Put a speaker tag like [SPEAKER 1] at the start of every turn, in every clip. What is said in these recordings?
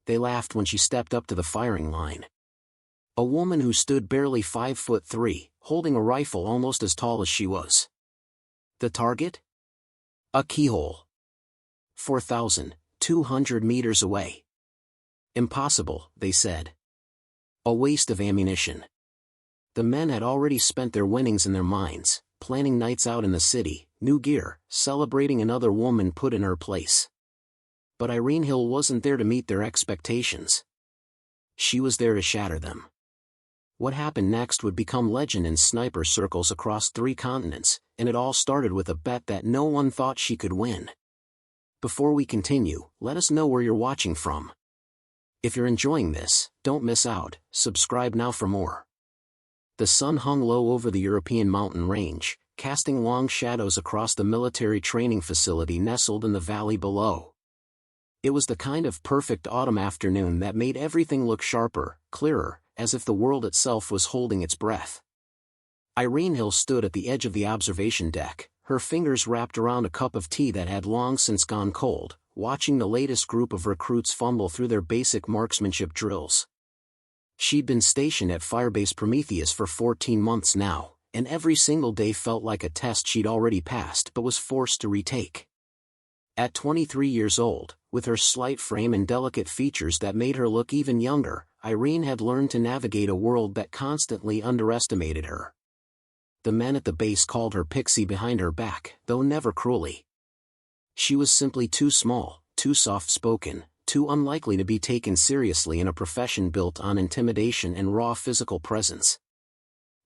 [SPEAKER 1] they laughed when she stepped up to the firing line. A woman who stood barely 5'3", holding a rifle almost as tall as she was. The target? A keyhole. 4,200 meters away. Impossible, they said. A waste of ammunition. The men had already spent their winnings in their minds, planning nights out in the city, new gear, celebrating another woman put in her place. But Irene Hill wasn't there to meet their expectations. She was there to shatter them. What happened next would become legend in sniper circles across 3 continents, and it all started with a bet that no one thought she could win. Before we continue, let us know where you're watching from. If you're enjoying this, don't miss out, subscribe now for more. The sun hung low over the European mountain range, casting long shadows across the military training facility nestled in the valley below. It was the kind of perfect autumn afternoon that made everything look sharper, clearer, as if the world itself was holding its breath. Irene Hill stood at the edge of the observation deck, her fingers wrapped around a cup of tea that had long since gone cold, watching the latest group of recruits fumble through their basic marksmanship drills. She'd been stationed at Firebase Prometheus for 14 months now, and every single day felt like a test she'd already passed but was forced to retake. At 23 years old, with her slight frame and delicate features that made her look even younger, Irene had learned to navigate a world that constantly underestimated her. The men at the base called her Pixie behind her back, though never cruelly. She was simply too small, too soft-spoken, too unlikely to be taken seriously in a profession built on intimidation and raw physical presence.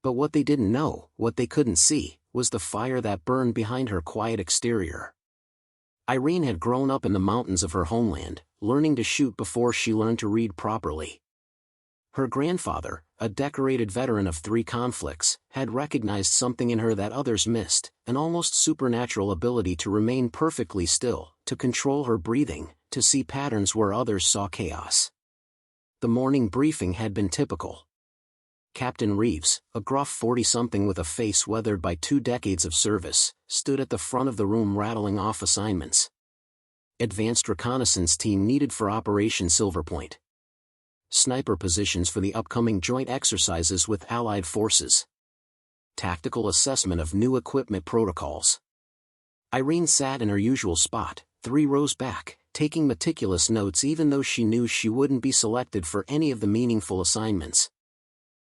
[SPEAKER 1] But what they didn't know, what they couldn't see, was the fire that burned behind her quiet exterior. Irene had grown up in the mountains of her homeland, learning to shoot before she learned to read properly. Her grandfather, a decorated veteran of 3 conflicts, had recognized something in her that others missed, an almost supernatural ability to remain perfectly still, to control her breathing, to see patterns where others saw chaos. The morning briefing had been typical. Captain Reeves, a gruff 40-something with a face weathered by 2 decades of service, stood at the front of the room rattling off assignments. Advanced reconnaissance team needed for Operation Silverpoint. Sniper positions for the upcoming joint exercises with Allied forces. Tactical assessment of new equipment protocols. Irene sat in her usual spot, 3 rows back, taking meticulous notes even though she knew she wouldn't be selected for any of the meaningful assignments.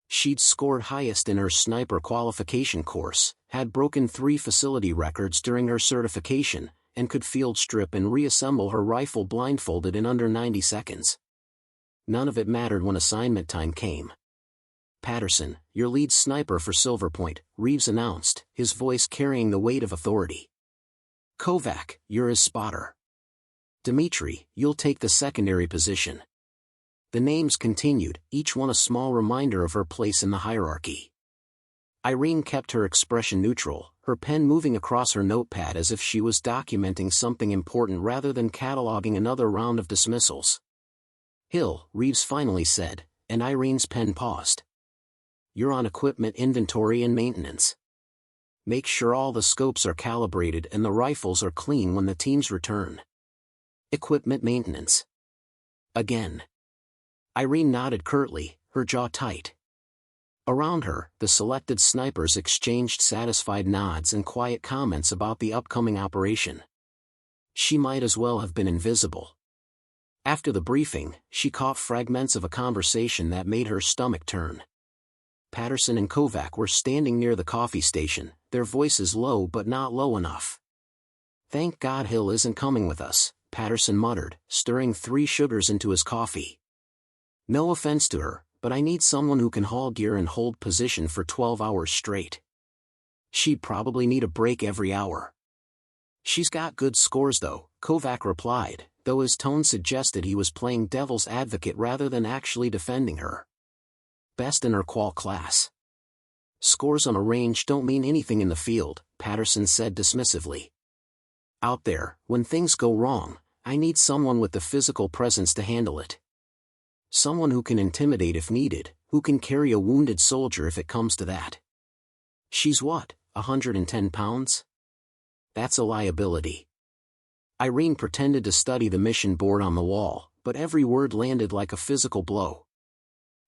[SPEAKER 1] She'd scored highest in her sniper qualification course, had broken 3 facility records during her certification, and could field strip and reassemble her rifle blindfolded in under 90 seconds. None of it mattered when assignment time came. "Patterson, your lead sniper for Silverpoint," Reeves announced, his voice carrying the weight of authority. "Kovac, you're his spotter. Dmitri, you'll take the secondary position." The names continued, each one a small reminder of her place in the hierarchy. Irene kept her expression neutral, her pen moving across her notepad as if she was documenting something important rather than cataloging another round of dismissals. "Hill," Reeves finally said, and Irene's pen paused. "You're on equipment inventory and maintenance. Make sure all the scopes are calibrated and the rifles are clean when the teams return." "Equipment maintenance." Again. Irene nodded curtly, her jaw tight. Around her, the selected snipers exchanged satisfied nods and quiet comments about the upcoming operation. She might as well have been invisible. After the briefing, she caught fragments of a conversation that made her stomach turn. Patterson and Kovac were standing near the coffee station, their voices low but not low enough. "Thank God Hill isn't coming with us," Patterson muttered, stirring 3 sugars into his coffee. "No offense to her, but I need someone who can haul gear and hold position for 12 hours straight. She'd probably need a break every hour." "She's got good scores though," Kovac replied, though his tone suggested he was playing devil's advocate rather than actually defending her. "Best in her qual class." "Scores on a range don't mean anything in the field," Patterson said dismissively. "Out there, when things go wrong, I need someone with the physical presence to handle it. Someone who can intimidate if needed, who can carry a wounded soldier if it comes to that." "She's what, 110 pounds? That's a liability." Irene pretended to study the mission board on the wall, but every word landed like a physical blow.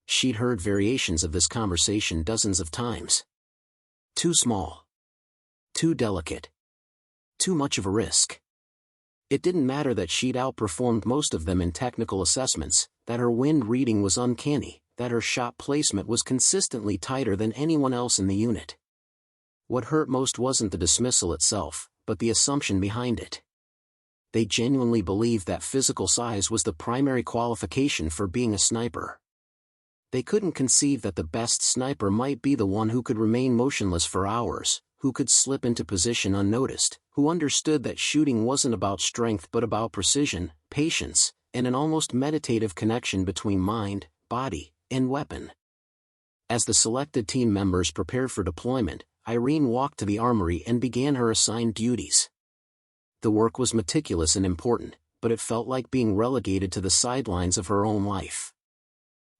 [SPEAKER 1] She'd heard variations of this conversation dozens of times. Too small. Too delicate. Too much of a risk. It didn't matter that she'd outperformed most of them in technical assessments, that her wind reading was uncanny, that her shot placement was consistently tighter than anyone else in the unit. What hurt most wasn't the dismissal itself, but the assumption behind it. They genuinely believed that physical size was the primary qualification for being a sniper. They couldn't conceive that the best sniper might be the one who could remain motionless for hours, who could slip into position unnoticed, who understood that shooting wasn't about strength but about precision, patience, and an almost meditative connection between mind, body, and weapon. As the selected team members prepared for deployment, Irene walked to the armory and began her assigned duties. The work was meticulous and important, but it felt like being relegated to the sidelines of her own life.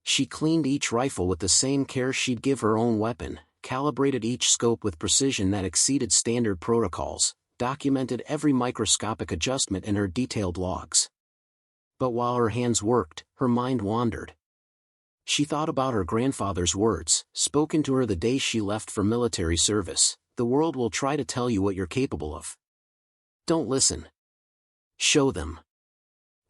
[SPEAKER 1] She cleaned each rifle with the same care she'd give her own weapon, calibrated each scope with precision that exceeded standard protocols, documented every microscopic adjustment in her detailed logs. But while her hands worked, her mind wandered. She thought about her grandfather's words, spoken to her the day she left for military service: "The world will try to tell you what you're capable of. Don't listen. Show them."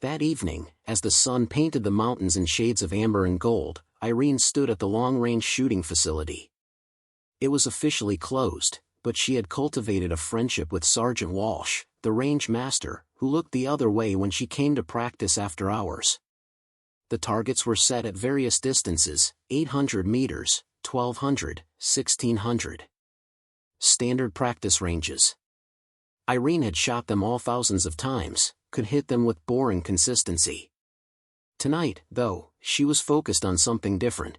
[SPEAKER 1] That evening, as the sun painted the mountains in shades of amber and gold, Irene stood at the long-range shooting facility. It was officially closed, but she had cultivated a friendship with Sergeant Walsh, the range master, who looked the other way when she came to practice after hours. The targets were set at various distances: 800 meters, 1200, 1600. Standard practice ranges. Irene had shot them all thousands of times, could hit them with boring consistency. Tonight, though, she was focused on something different.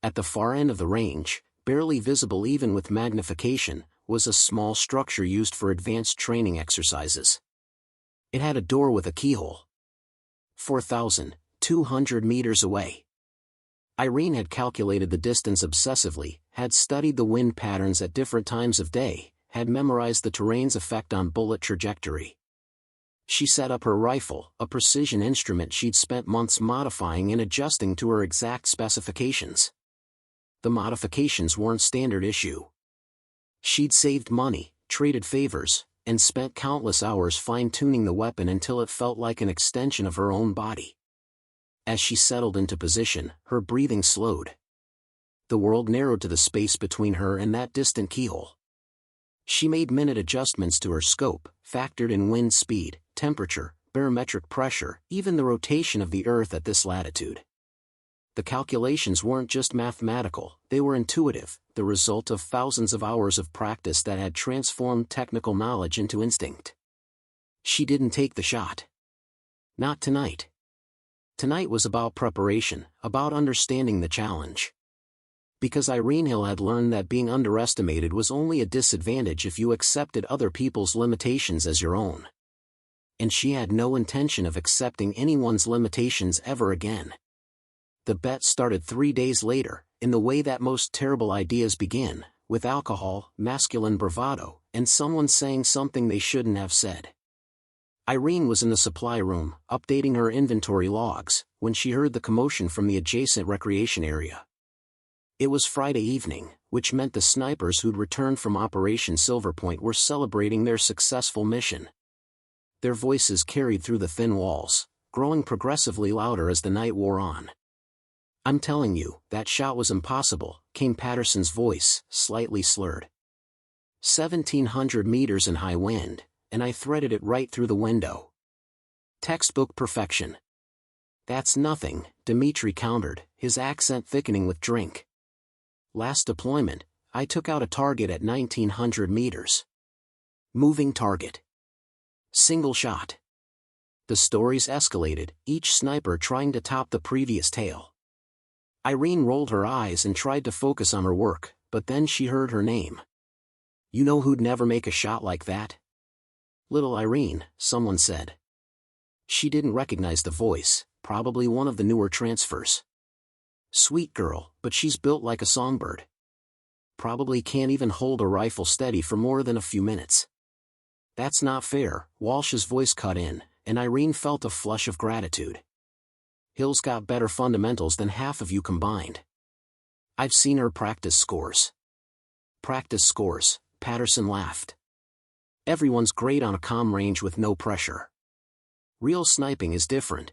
[SPEAKER 1] At the far end of the range, barely visible even with magnification, was a small structure used for advanced training exercises. It had a door with a keyhole. 4,200 meters away. Irene had calculated the distance obsessively, had studied the wind patterns at different times of day, had memorized the terrain's effect on bullet trajectory. She set up her rifle, a precision instrument she'd spent months modifying and adjusting to her exact specifications. The modifications weren't standard issue. She'd saved money, traded favors, and spent countless hours fine-tuning the weapon until it felt like an extension of her own body. As she settled into position, her breathing slowed. The world narrowed to the space between her and that distant keyhole. She made minute adjustments to her scope, factored in wind speed, temperature, barometric pressure, even the rotation of the Earth at this latitude. The calculations weren't just mathematical, they were intuitive, the result of thousands of hours of practice that had transformed technical knowledge into instinct. She didn't take the shot. Not tonight. Tonight was about preparation, about understanding the challenge. Because Irene Hill had learned that being underestimated was only a disadvantage if you accepted other people's limitations as your own. And she had no intention of accepting anyone's limitations ever again. The bet started 3 days later, in the way that most terrible ideas begin, with alcohol, masculine bravado, and someone saying something they shouldn't have said. Irene was in the supply room, updating her inventory logs, when she heard the commotion from the adjacent recreation area. It was Friday evening, which meant the snipers who'd returned from Operation Silverpoint were celebrating their successful mission. Their voices carried through the thin walls, growing progressively louder as the night wore on. "I'm telling you, that shot was impossible," came Patterson's voice, slightly slurred. 1,700 meters in high wind, and I threaded it right through the window. Textbook perfection. "That's nothing," Dmitri countered, his accent thickening with drink. "Last deployment, I took out a target at 1,900 meters. Moving target. Single shot." The stories escalated, each sniper trying to top the previous tale. Irene rolled her eyes and tried to focus on her work, but then she heard her name. "You know who'd never make a shot like that?" "Little Irene," someone said. She didn't recognize the voice, probably one of the newer transfers. "Sweet girl, but she's built like a songbird. Probably can't even hold a rifle steady for more than a few minutes." "That's not fair," Walsh's voice cut in, and Irene felt a flush of gratitude. Hill's got better fundamentals than half of you combined. I've seen her practice scores. Practice scores, Patterson laughed. Everyone's great on a comm range with no pressure. Real sniping is different.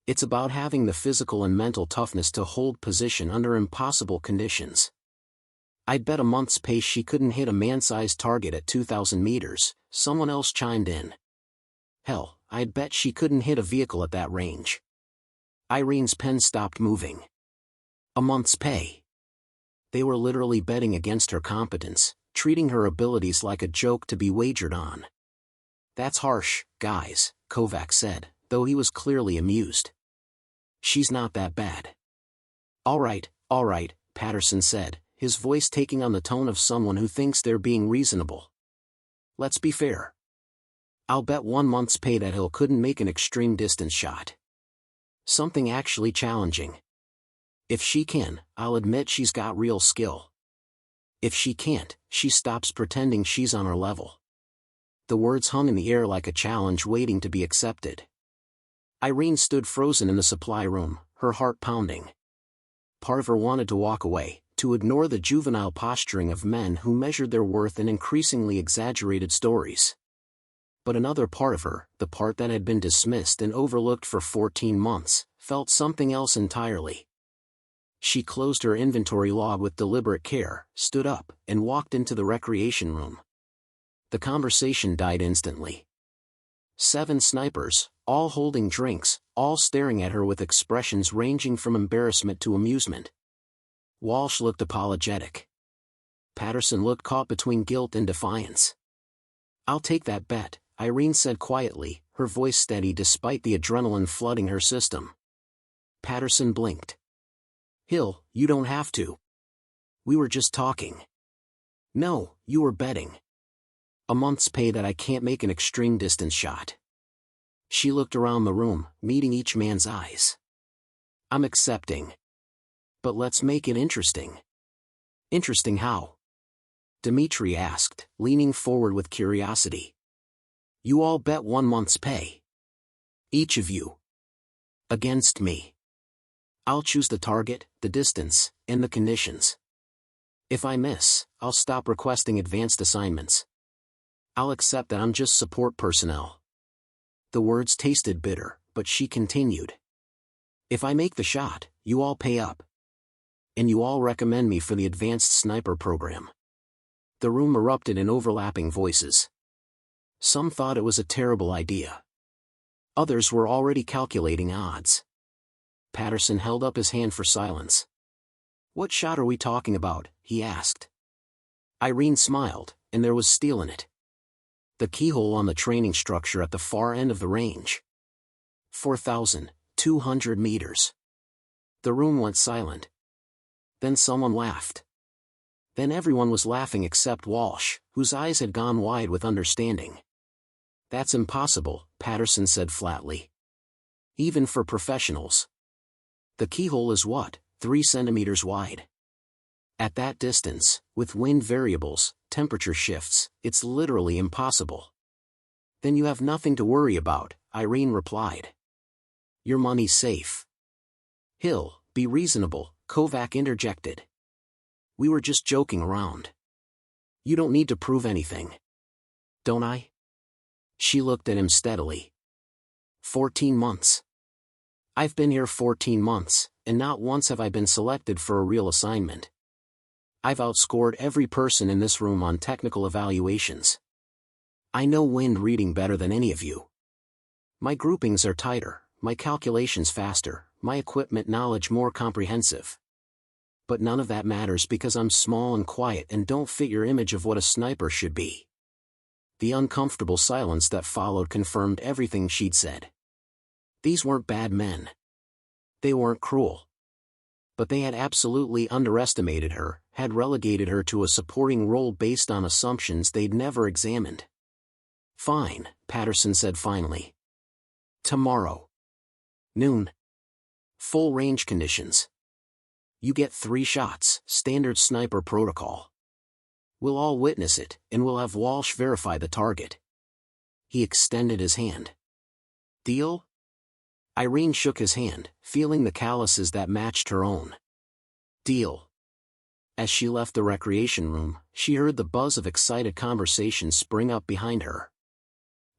[SPEAKER 1] It's about having the physical and mental toughness to hold position under impossible conditions. I'd bet a month's pace she couldn't hit a man-sized target at 2,000 meters, someone else chimed in. Hell, I'd bet she couldn't hit a vehicle at that range. Irene's pen stopped moving. A month's pay. They were literally betting against her competence, treating her abilities like a joke to be wagered on. That's harsh, guys, Kovac said, though he was clearly amused. She's not that bad. All right, Patterson said, his voice taking on the tone of someone who thinks they're being reasonable. Let's be fair. I'll bet 1 month's pay that Hill couldn't make an extreme distance shot. Something actually challenging. If she can, I'll admit she's got real skill. If she can't, she stops pretending she's on our level. The words hung in the air like a challenge waiting to be accepted. Irene stood frozen in the supply room, her heart pounding. Part of her wanted to walk away, to ignore the juvenile posturing of men who measured their worth in increasingly exaggerated stories. But another part of her, the part that had been dismissed and overlooked for 14 months, felt something else entirely. She closed her inventory log with deliberate care, stood up, and walked into the recreation room. The conversation died instantly. 7 snipers, all holding drinks, all staring at her with expressions ranging from embarrassment to amusement. Walsh looked apologetic. Patterson looked caught between guilt and defiance. I'll take that bet, Irene said quietly, her voice steady despite the adrenaline flooding her system. Patterson blinked. Hill, you don't have to. We were just talking. No, you were betting. A month's pay that I can't make an extreme distance shot. She looked around the room, meeting each man's eyes. I'm accepting. But let's make it interesting. Interesting how? Dmitri asked, leaning forward with curiosity. You all bet 1 month's pay. Each of you. Against me. I'll choose the target, the distance, and the conditions. If I miss, I'll stop requesting advanced assignments. I'll accept that I'm just support personnel. The words tasted bitter, but she continued. If I make the shot, you all pay up. And you all recommend me for the advanced sniper program. The room erupted in overlapping voices. Some thought it was a terrible idea. Others were already calculating odds. Patterson held up his hand for silence. What shot are we talking about? He asked. Irene smiled, and there was steel in it. The keyhole on the training structure at the far end of the range. 4,200 meters. The room went silent. Then someone laughed. Then everyone was laughing except Walsh, whose eyes had gone wide with understanding. That's impossible, Patterson said flatly. Even for professionals. The keyhole is what, 3 centimeters wide? At that distance, with wind variables, temperature shifts, it's literally impossible. Then you have nothing to worry about, Irene replied. Your money's safe. Hill, be reasonable, Kovac interjected. We were just joking around. You don't need to prove anything. Don't I? She looked at him steadily. 14 months. I've been here 14 months, and not once have I been selected for a real assignment. I've outscored every person in this room on technical evaluations. I know wind reading better than any of you. My groupings are tighter, my calculations faster, my equipment knowledge more comprehensive. But none of that matters because I'm small and quiet and don't fit your image of what a sniper should be. The uncomfortable silence that followed confirmed everything she'd said. These weren't bad men. They weren't cruel. But they had absolutely underestimated her, had relegated her to a supporting role based on assumptions they'd never examined. Fine, Patterson said finally. Tomorrow. Noon. Full range conditions. You get 3 shots, standard sniper protocol. We'll all witness it, and we'll have Walsh verify the target. He extended his hand. Deal? Irene shook his hand, feeling the calluses that matched her own. Deal. As she left the recreation room, she heard the buzz of excited conversation spring up behind her.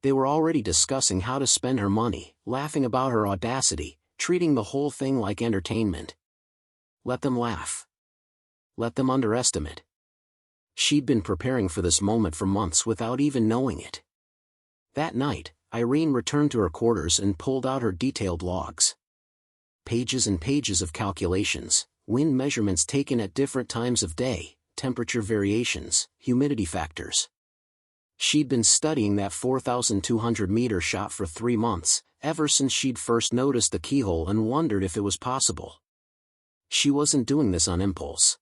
[SPEAKER 1] They were already discussing how to spend her money, laughing about her audacity, treating the whole thing like entertainment. Let them laugh. Let them underestimate. She'd been preparing for this moment for months without even knowing it. That night, Irene returned to her quarters and pulled out her detailed logs. Pages and pages of calculations, wind measurements taken at different times of day, temperature variations, humidity factors. She'd been studying that 4,200-meter shot for 3 months, ever since she'd first noticed the keyhole and wondered if it was possible. She wasn't doing this on impulse.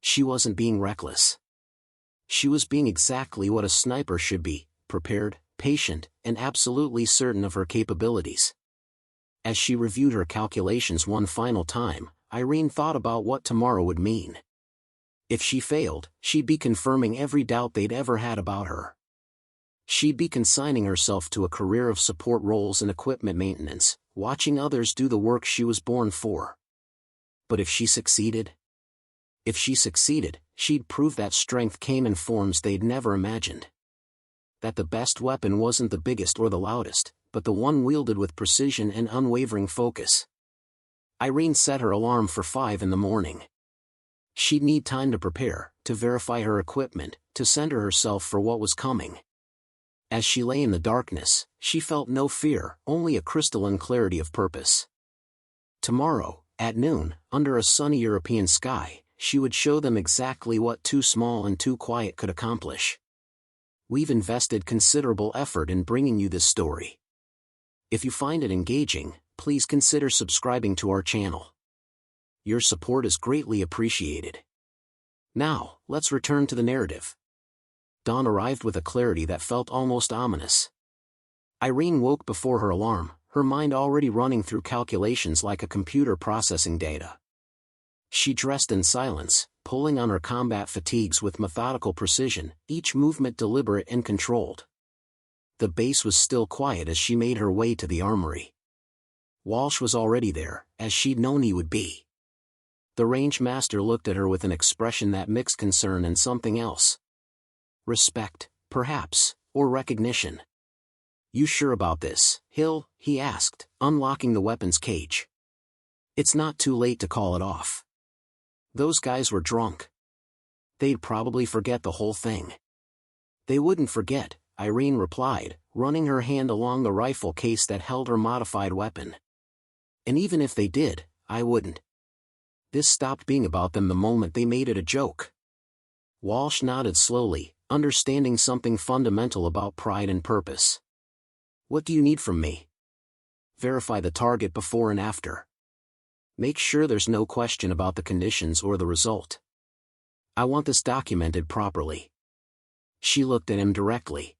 [SPEAKER 1] She wasn't being reckless. She was being exactly what a sniper should be, prepared, patient, and absolutely certain of her capabilities. As she reviewed her calculations one final time, Irene thought about what tomorrow would mean. If she failed, she'd be confirming every doubt they'd ever had about her. She'd be consigning herself to a career of support roles and equipment maintenance, watching others do the work she was born for. But if she succeeded? If she succeeded, she'd prove that strength came in forms they'd never imagined. That the best weapon wasn't the biggest or the loudest, but the one wielded with precision and unwavering focus. Irene set her alarm for 5 in the morning. She'd need time to prepare, to verify her equipment, to center herself for what was coming. As she lay in the darkness, she felt no fear, only a crystalline clarity of purpose. Tomorrow, at noon, under a sunny European sky, she would show them exactly what too small and too quiet could accomplish. We've invested considerable effort in bringing you this story. If you find it engaging, please consider subscribing to our channel. Your support is greatly appreciated. Now, let's return to the narrative. Dawn arrived with a clarity that felt almost ominous. Irene woke before her alarm, her mind already running through calculations like a computer processing data. She dressed in silence, pulling on her combat fatigues with methodical precision, each movement deliberate and controlled. The base was still quiet as she made her way to the armory. Walsh was already there, as she'd known he would be. The range master looked at her with an expression that mixed concern and something else. Respect, perhaps, or recognition. "You sure about this, Hill?" he asked, unlocking the weapons cage. "It's not too late to call it off. Those guys were drunk. They'd probably forget the whole thing." "They wouldn't forget," Irene replied, running her hand along the rifle case that held her modified weapon. "And even if they did, I wouldn't. This stopped being about them the moment they made it a joke." Walsh nodded slowly, understanding something fundamental about pride and purpose. "What do you need from me?" "Verify the target before and after. Make sure there's no question about the conditions or the result. I want this documented properly." She looked at him directly.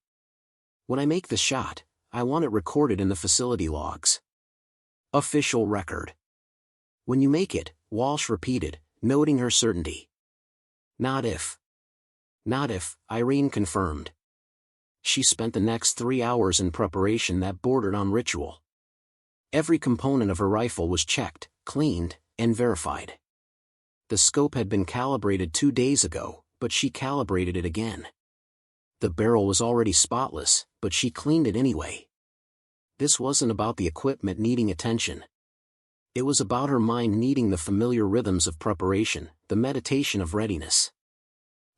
[SPEAKER 1] "When I make the shot, I want it recorded in the facility logs. Official record." "When you make it," Walsh repeated, noting her certainty. "Not if." "Not if," Irene confirmed. She spent the next 3 hours in preparation that bordered on ritual. Every component of her rifle was checked, cleaned, and verified. The scope had been calibrated 2 days ago, but she calibrated it again. The barrel was already spotless, but she cleaned it anyway. This wasn't about the equipment needing attention. It was about her mind needing the familiar rhythms of preparation, the meditation of readiness.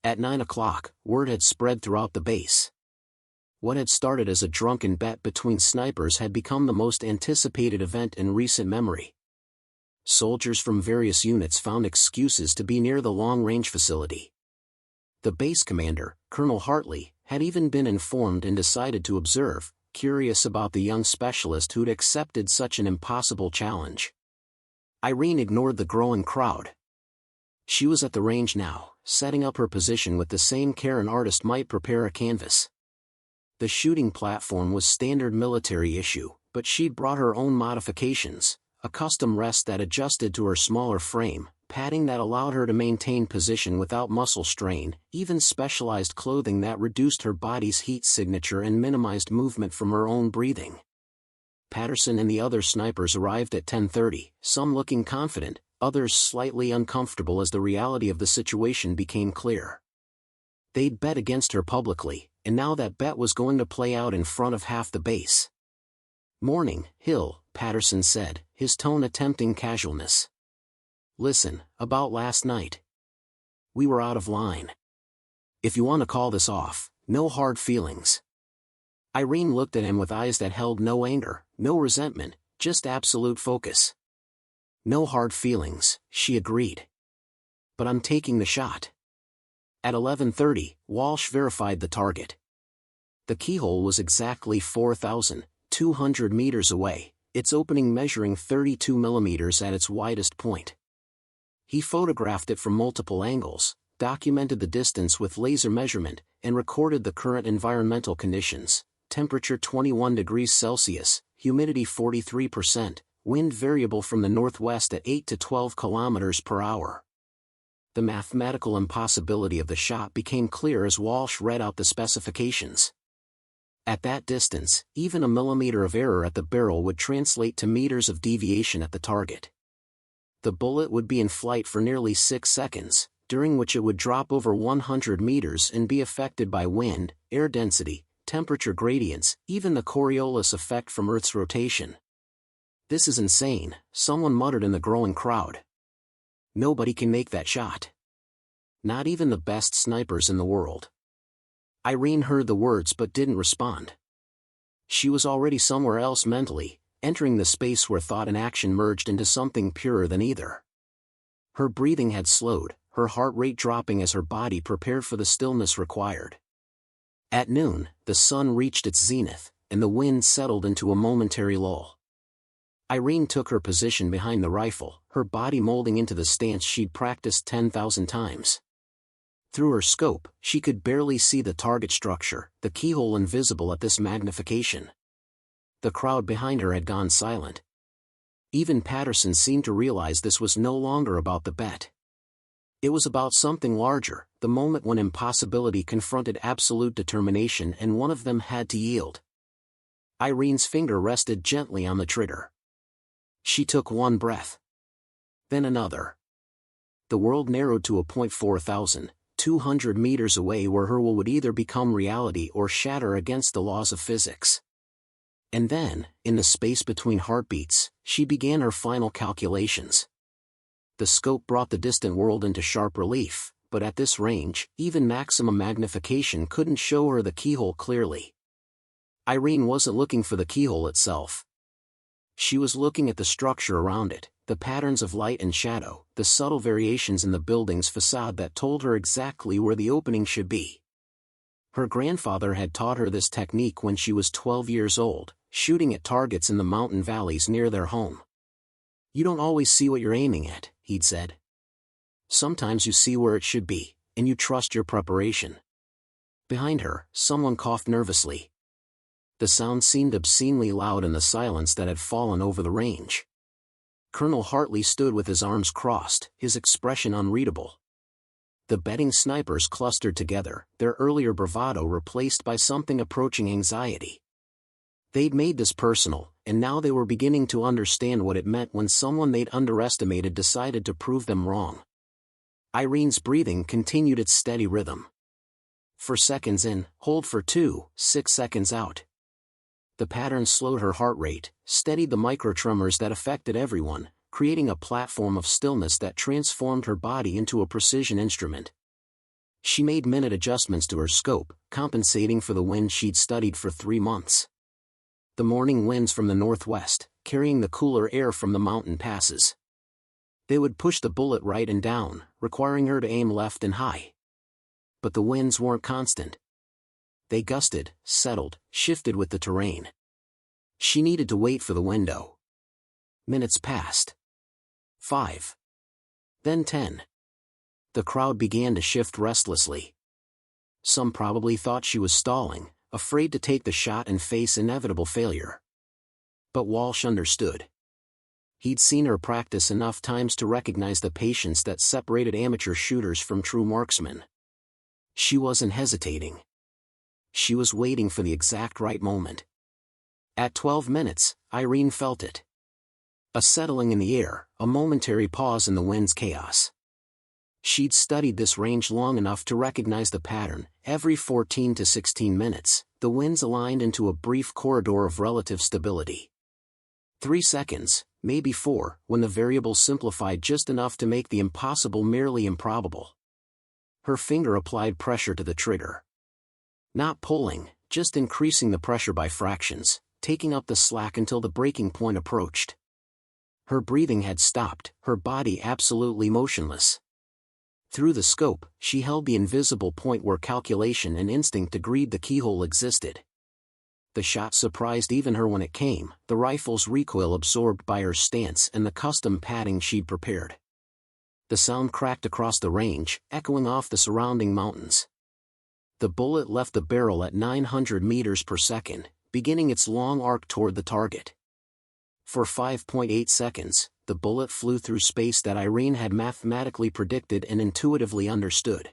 [SPEAKER 1] At 9 o'clock, word had spread throughout the base. What had started as a drunken bet between snipers had become the most anticipated event in recent memory. Soldiers from various units found excuses to be near the long-range facility. The base commander, Colonel Hartley, had even been informed and decided to observe, curious about the young specialist who'd accepted such an impossible challenge. Irene ignored the growing crowd. She was at the range now, setting up her position with the same care an artist might prepare a canvas. The shooting platform was standard military issue, but she'd brought her own modifications, a custom rest that adjusted to her smaller frame, padding that allowed her to maintain position without muscle strain, even specialized clothing that reduced her body's heat signature and minimized movement from her own breathing. Patterson and the other snipers arrived at 10:30, some looking confident, others slightly uncomfortable as the reality of the situation became clear. They'd bet against her publicly, and now that bet was going to play out in front of half the base. "Morning, Hill," Patterson said, his tone attempting casualness. "Listen, about last night. We were out of line. If you want to call this off, no hard feelings." Irene looked at him with eyes that held no anger, no resentment, just absolute focus. "No hard feelings," she agreed. "But I'm taking the shot." At 11:30, Walsh verified the target. The keyhole was exactly 4,200 meters away, its opening measuring 32 millimeters at its widest point. He photographed it from multiple angles, documented the distance with laser measurement, and recorded the current environmental conditions: temperature 21 degrees Celsius, humidity 43%, wind variable from the northwest at 8 to 12 kilometers per hour. The mathematical impossibility of the shot became clear as Walsh read out the specifications. At that distance, even a millimeter of error at the barrel would translate to meters of deviation at the target. The bullet would be in flight for nearly 6 seconds, during which it would drop over 100 meters and be affected by wind, air density, temperature gradients, even the Coriolis effect from Earth's rotation. "This is insane," someone muttered in the growing crowd. "Nobody can make that shot. Not even the best snipers in the world." Irene heard the words but didn't respond. She was already somewhere else mentally, entering the space where thought and action merged into something purer than either. Her breathing had slowed, her heart rate dropping as her body prepared for the stillness required. At noon, the sun reached its zenith, and the wind settled into a momentary lull. Irene took her position behind the rifle, her body molding into the stance she'd practiced 10,000 times. Through her scope, she could barely see the target structure, the keyhole invisible at this magnification. The crowd behind her had gone silent. Even Patterson seemed to realize this was no longer about the bet. It was about something larger, the moment when impossibility confronted absolute determination and one of them had to yield. Irene's finger rested gently on the trigger. She took one breath. Then another. The world narrowed to a point 4,200 meters away where her will would either become reality or shatter against the laws of physics. And then, in the space between heartbeats, she began her final calculations. The scope brought the distant world into sharp relief, but at this range, even maximum magnification couldn't show her the keyhole clearly. Irene wasn't looking for the keyhole itself. She was looking at the structure around it, the patterns of light and shadow, the subtle variations in the building's facade that told her exactly where the opening should be. Her grandfather had taught her this technique when she was 12 years old, shooting at targets in the mountain valleys near their home. "You don't always see what you're aiming at," he'd said. "Sometimes you see where it should be, and you trust your preparation." Behind her, someone coughed nervously. The sound seemed obscenely loud in the silence that had fallen over the range. Colonel Hartley stood with his arms crossed, his expression unreadable. The betting snipers clustered together, their earlier bravado replaced by something approaching anxiety. They'd made this personal, and now they were beginning to understand what it meant when someone they'd underestimated decided to prove them wrong. Irene's breathing continued its steady rhythm. 4 seconds in, hold for 2, 6 seconds out. The pattern slowed her heart rate, steadied the microtremors that affected everyone, creating a platform of stillness that transformed her body into a precision instrument. She made minute adjustments to her scope, compensating for the wind she'd studied for 3 months. The morning winds from the northwest, carrying the cooler air from the mountain passes. They would push the bullet right and down, requiring her to aim left and high. But the winds weren't constant. They gusted, settled, shifted with the terrain. She needed to wait for the window. Minutes passed. 5. Then 10. The crowd began to shift restlessly. Some probably thought she was stalling, afraid to take the shot and face inevitable failure. But Walsh understood. He'd seen her practice enough times to recognize the patience that separated amateur shooters from true marksmen. She wasn't hesitating. She was waiting for the exact right moment. At 12 minutes, Irene felt it. A settling in the air, a momentary pause in the wind's chaos. She'd studied this range long enough to recognize the pattern. Every 14 to 16 minutes, the winds aligned into a brief corridor of relative stability. 3 seconds, maybe 4, when the variable simplified just enough to make the impossible merely improbable. Her finger applied pressure to the trigger. Not pulling, just increasing the pressure by fractions, taking up the slack until the breaking point approached. Her breathing had stopped, her body absolutely motionless. Through the scope, she held the invisible point where calculation and instinct agreed the keyhole existed. The shot surprised even her when it came, the rifle's recoil absorbed by her stance and the custom padding she'd prepared. The sound cracked across the range, echoing off the surrounding mountains. The bullet left the barrel at 900 meters per second, beginning its long arc toward the target. For 5.8 seconds, the bullet flew through space that Irene had mathematically predicted and intuitively understood.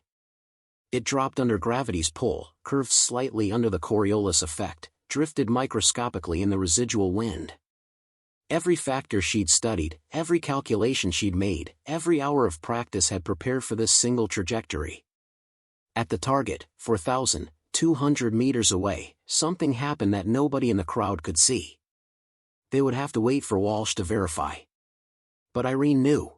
[SPEAKER 1] It dropped under gravity's pull, curved slightly under the Coriolis effect, drifted microscopically in the residual wind. Every factor she'd studied, every calculation she'd made, every hour of practice had prepared for this single trajectory. At the target, 4,200 meters away, something happened that nobody in the crowd could see. They would have to wait for Walsh to verify. But Irene knew.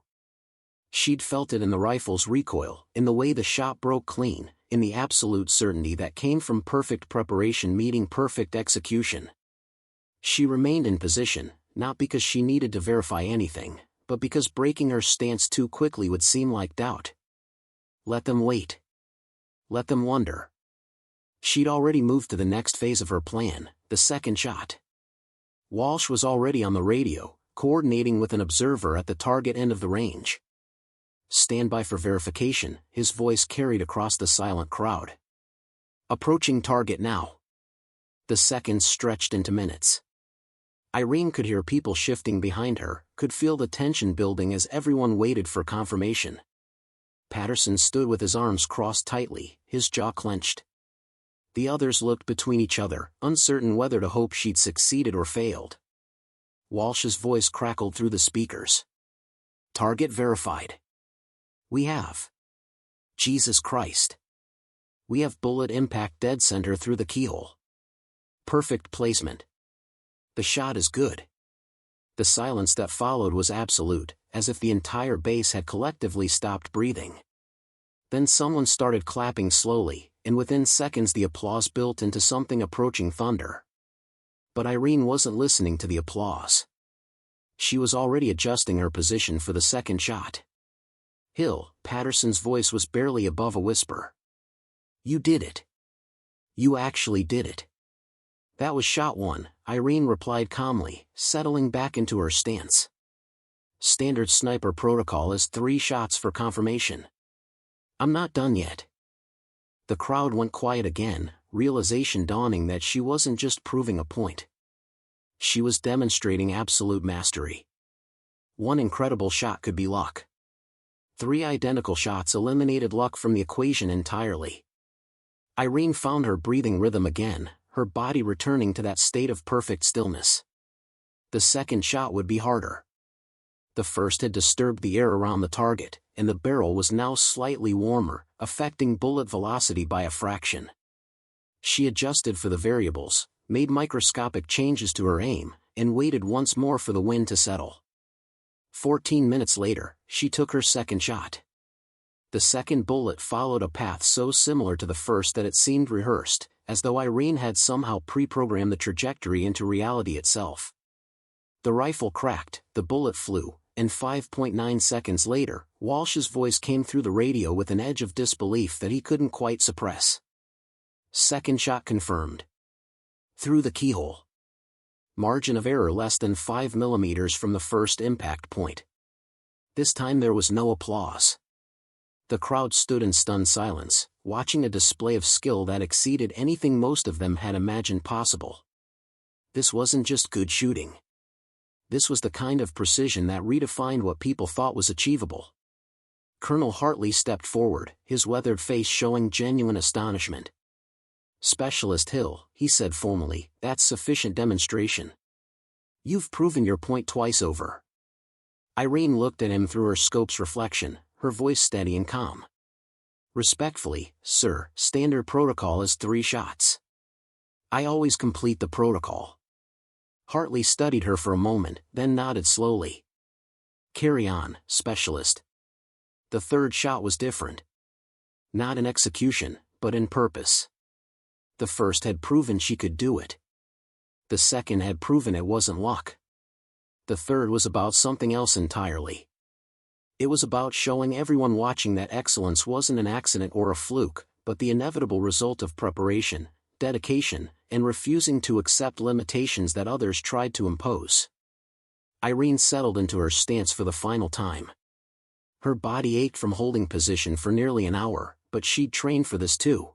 [SPEAKER 1] She'd felt it in the rifle's recoil, in the way the shot broke clean, in the absolute certainty that came from perfect preparation meeting perfect execution. She remained in position, not because she needed to verify anything, but because breaking her stance too quickly would seem like doubt. Let them wait. Let them wonder. She'd already moved to the next phase of her plan, the second shot. Walsh was already on the radio, coordinating with an observer at the target end of the range. "Stand by for verification," his voice carried across the silent crowd. "Approaching target now." The seconds stretched into minutes. Irene could hear people shifting behind her, could feel the tension building as everyone waited for confirmation. Patterson stood with his arms crossed tightly, his jaw clenched. The others looked between each other, uncertain whether to hope she'd succeeded or failed. Walsh's voice crackled through the speakers. "Target verified. We have. Jesus Christ. We have bullet impact dead center through the keyhole. Perfect placement. The shot is good." The silence that followed was absolute, as if the entire base had collectively stopped breathing. Then someone started clapping slowly, and within seconds the applause built into something approaching thunder. But Irene wasn't listening to the applause. She was already adjusting her position for the second shot. "Hill," Patterson's voice was barely above a whisper. "You did it. You actually did it." "That was shot 1, Irene replied calmly, settling back into her stance. "Standard sniper protocol is 3 shots for confirmation." "I'm not done yet." The crowd went quiet again, realization dawning that she wasn't just proving a point. She was demonstrating absolute mastery. 1 incredible shot could be luck. 3 identical shots eliminated luck from the equation entirely. Irene found her breathing rhythm again, her body returning to that state of perfect stillness. The second shot would be harder. The first had disturbed the air around the target, and the barrel was now slightly warmer, affecting bullet velocity by a fraction. She adjusted for the variables, made microscopic changes to her aim, and waited once more for the wind to settle. 14 minutes later, she took her second shot. The second bullet followed a path so similar to the first that it seemed rehearsed, as though Irene had somehow pre-programmed the trajectory into reality itself. The rifle cracked, the bullet flew, and 5.9 seconds later, Walsh's voice came through the radio with an edge of disbelief that he couldn't quite suppress. "Second shot confirmed. Through the keyhole. Margin of error less than 5 millimeters from the first impact point." This time there was no applause. The crowd stood in stunned silence, watching a display of skill that exceeded anything most of them had imagined possible. This wasn't just good shooting. This was the kind of precision that redefined what people thought was achievable. Colonel Hartley stepped forward, his weathered face showing genuine astonishment. "Specialist Hill," he said formally, "that's sufficient demonstration." You've proven your point twice over. Irene looked at him through her scope's reflection, her voice steady and calm. Respectfully, sir, standard protocol is 3 shots. I always complete the protocol. Hartley studied her for a moment, then nodded slowly. Carry on, specialist. The 3rd shot was different. Not in execution, but in purpose. The first had proven she could do it. The second had proven it wasn't luck. The third was about something else entirely. It was about showing everyone watching that excellence wasn't an accident or a fluke, but the inevitable result of preparation, dedication, and refusing to accept limitations that others tried to impose. Irene settled into her stance for the final time. Her body ached from holding position for nearly an hour, but she'd trained for this too.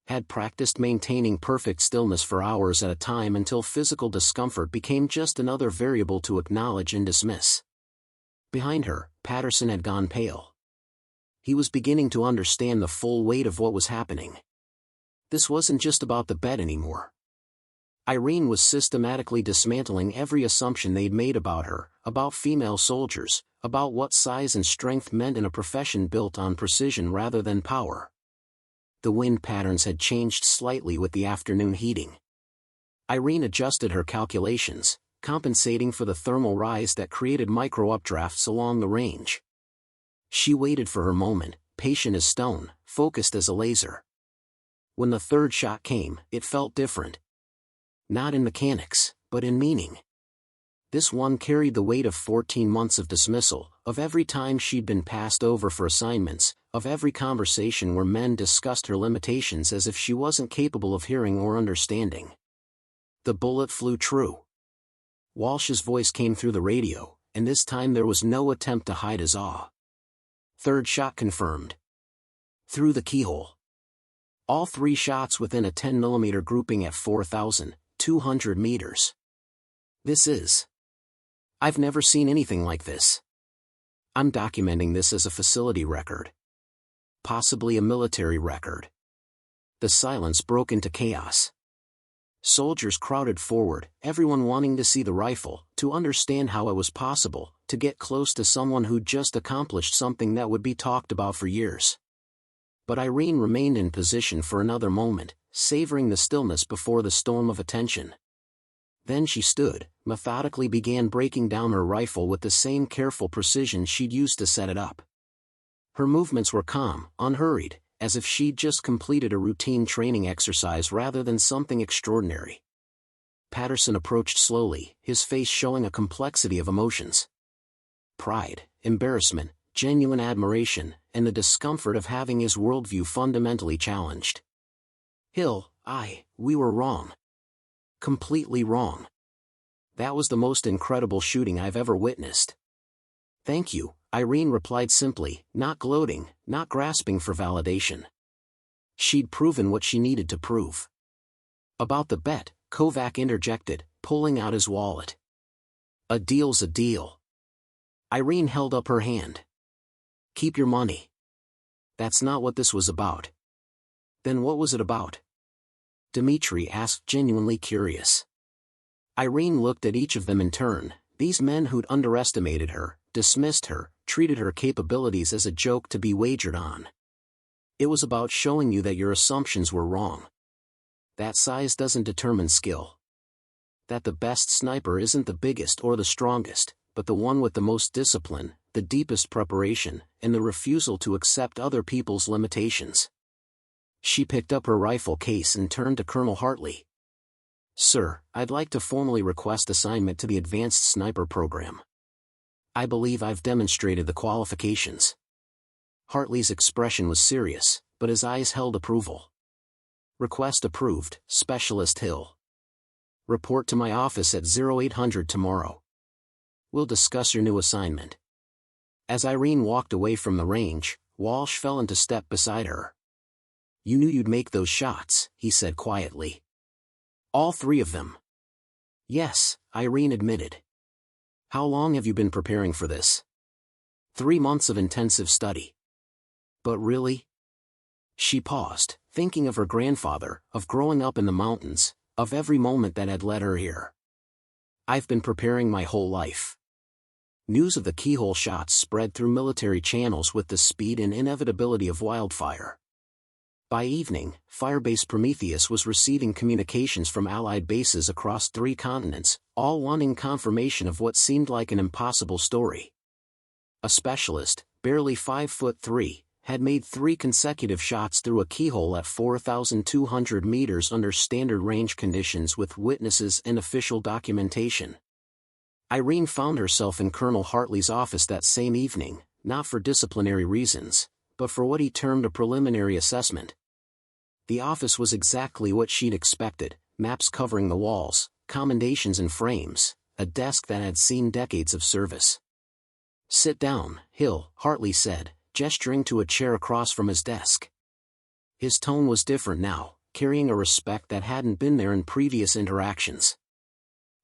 [SPEAKER 1] Had practiced maintaining perfect stillness for hours at a time until physical discomfort became just another variable to acknowledge and dismiss. Behind her, Patterson had gone pale. He was beginning to understand the full weight of what was happening. This wasn't just about the bet anymore. Irene was systematically dismantling every assumption they'd made about her, about female soldiers, about what size and strength meant in a profession built on precision rather than power. The wind patterns had changed slightly with the afternoon heating. Irene adjusted her calculations, compensating for the thermal rise that created micro-updrafts along the range. She waited for her moment, patient as stone, focused as a laser. When the 3rd shot came, it felt different. Not in mechanics, but in meaning. This one carried the weight of 14 months of dismissal, of every time she'd been passed over for assignments, of every conversation where men discussed her limitations as if she wasn't capable of hearing or understanding. The bullet flew true. Walsh's voice came through the radio, and this time there was no attempt to hide his awe. 3rd shot confirmed. Through the keyhole. All 3 shots within a 10mm grouping at 4,200 meters. This is. I've never seen anything like this. I'm documenting this as a facility record. Possibly a military record. The silence broke into chaos. Soldiers crowded forward, everyone wanting to see the rifle, to understand how it was possible, to get close to someone who'd just accomplished something that would be talked about for years. But Irene remained in position for another moment, savoring the stillness before the storm of attention. Then she stood, methodically began breaking down her rifle with the same careful precision she'd used to set it up. Her movements were calm, unhurried, as if she'd just completed a routine training exercise rather than something extraordinary. Patterson approached slowly, his face showing a complexity of emotions. Pride, embarrassment, genuine admiration, and the discomfort of having his worldview fundamentally challenged. Hill, we were wrong. Completely wrong. That was the most incredible shooting I've ever witnessed. Thank you, Irene replied simply, not gloating, not grasping for validation. She'd proven what she needed to prove. About the bet, Kovac interjected, pulling out his wallet. A deal's a deal. Irene held up her hand. Keep your money. That's not what this was about. Then what was it about? Dmitri asked, genuinely curious. Irene looked at each of them in turn, these men who'd underestimated her, dismissed her, treated her capabilities as a joke to be wagered on. It was about showing you that your assumptions were wrong. That size doesn't determine skill. That the best sniper isn't the biggest or the strongest, but the one with the most discipline, the deepest preparation, and the refusal to accept other people's limitations. She picked up her rifle case and turned to Colonel Hartley. Sir, I'd like to formally request assignment to the Advanced Sniper Program. I believe I've demonstrated the qualifications. Hartley's expression was serious, but his eyes held approval. Request approved, Specialist Hill. Report to my office at 0800 tomorrow. We'll discuss your new assignment. As Irene walked away from the range, Walsh fell into step beside her. You knew you'd make those shots, he said quietly. All 3 of them. Yes, Irene admitted. How long have you been preparing for this? 3 months of intensive study. But really? She paused, thinking of her grandfather, of growing up in the mountains, of every moment that had led her here. I've been preparing my whole life. News of the Keyhole shots spread through military channels with the speed and inevitability of wildfire. By evening, Firebase Prometheus was receiving communications from Allied bases across 3 continents, all wanting confirmation of what seemed like an impossible story. A specialist, barely 5'3", had made 3 consecutive shots through a keyhole at 4,200 meters under standard range conditions with witnesses and official documentation. Irene found herself in Colonel Hartley's office that same evening, not for disciplinary reasons, but for what he termed a preliminary assessment. The office was exactly what she'd expected: maps covering the walls, commendations in frames, a desk that had seen decades of service. "Sit down, Hill," Hartley said, gesturing to a chair across from his desk. His tone was different now, carrying a respect that hadn't been there in previous interactions.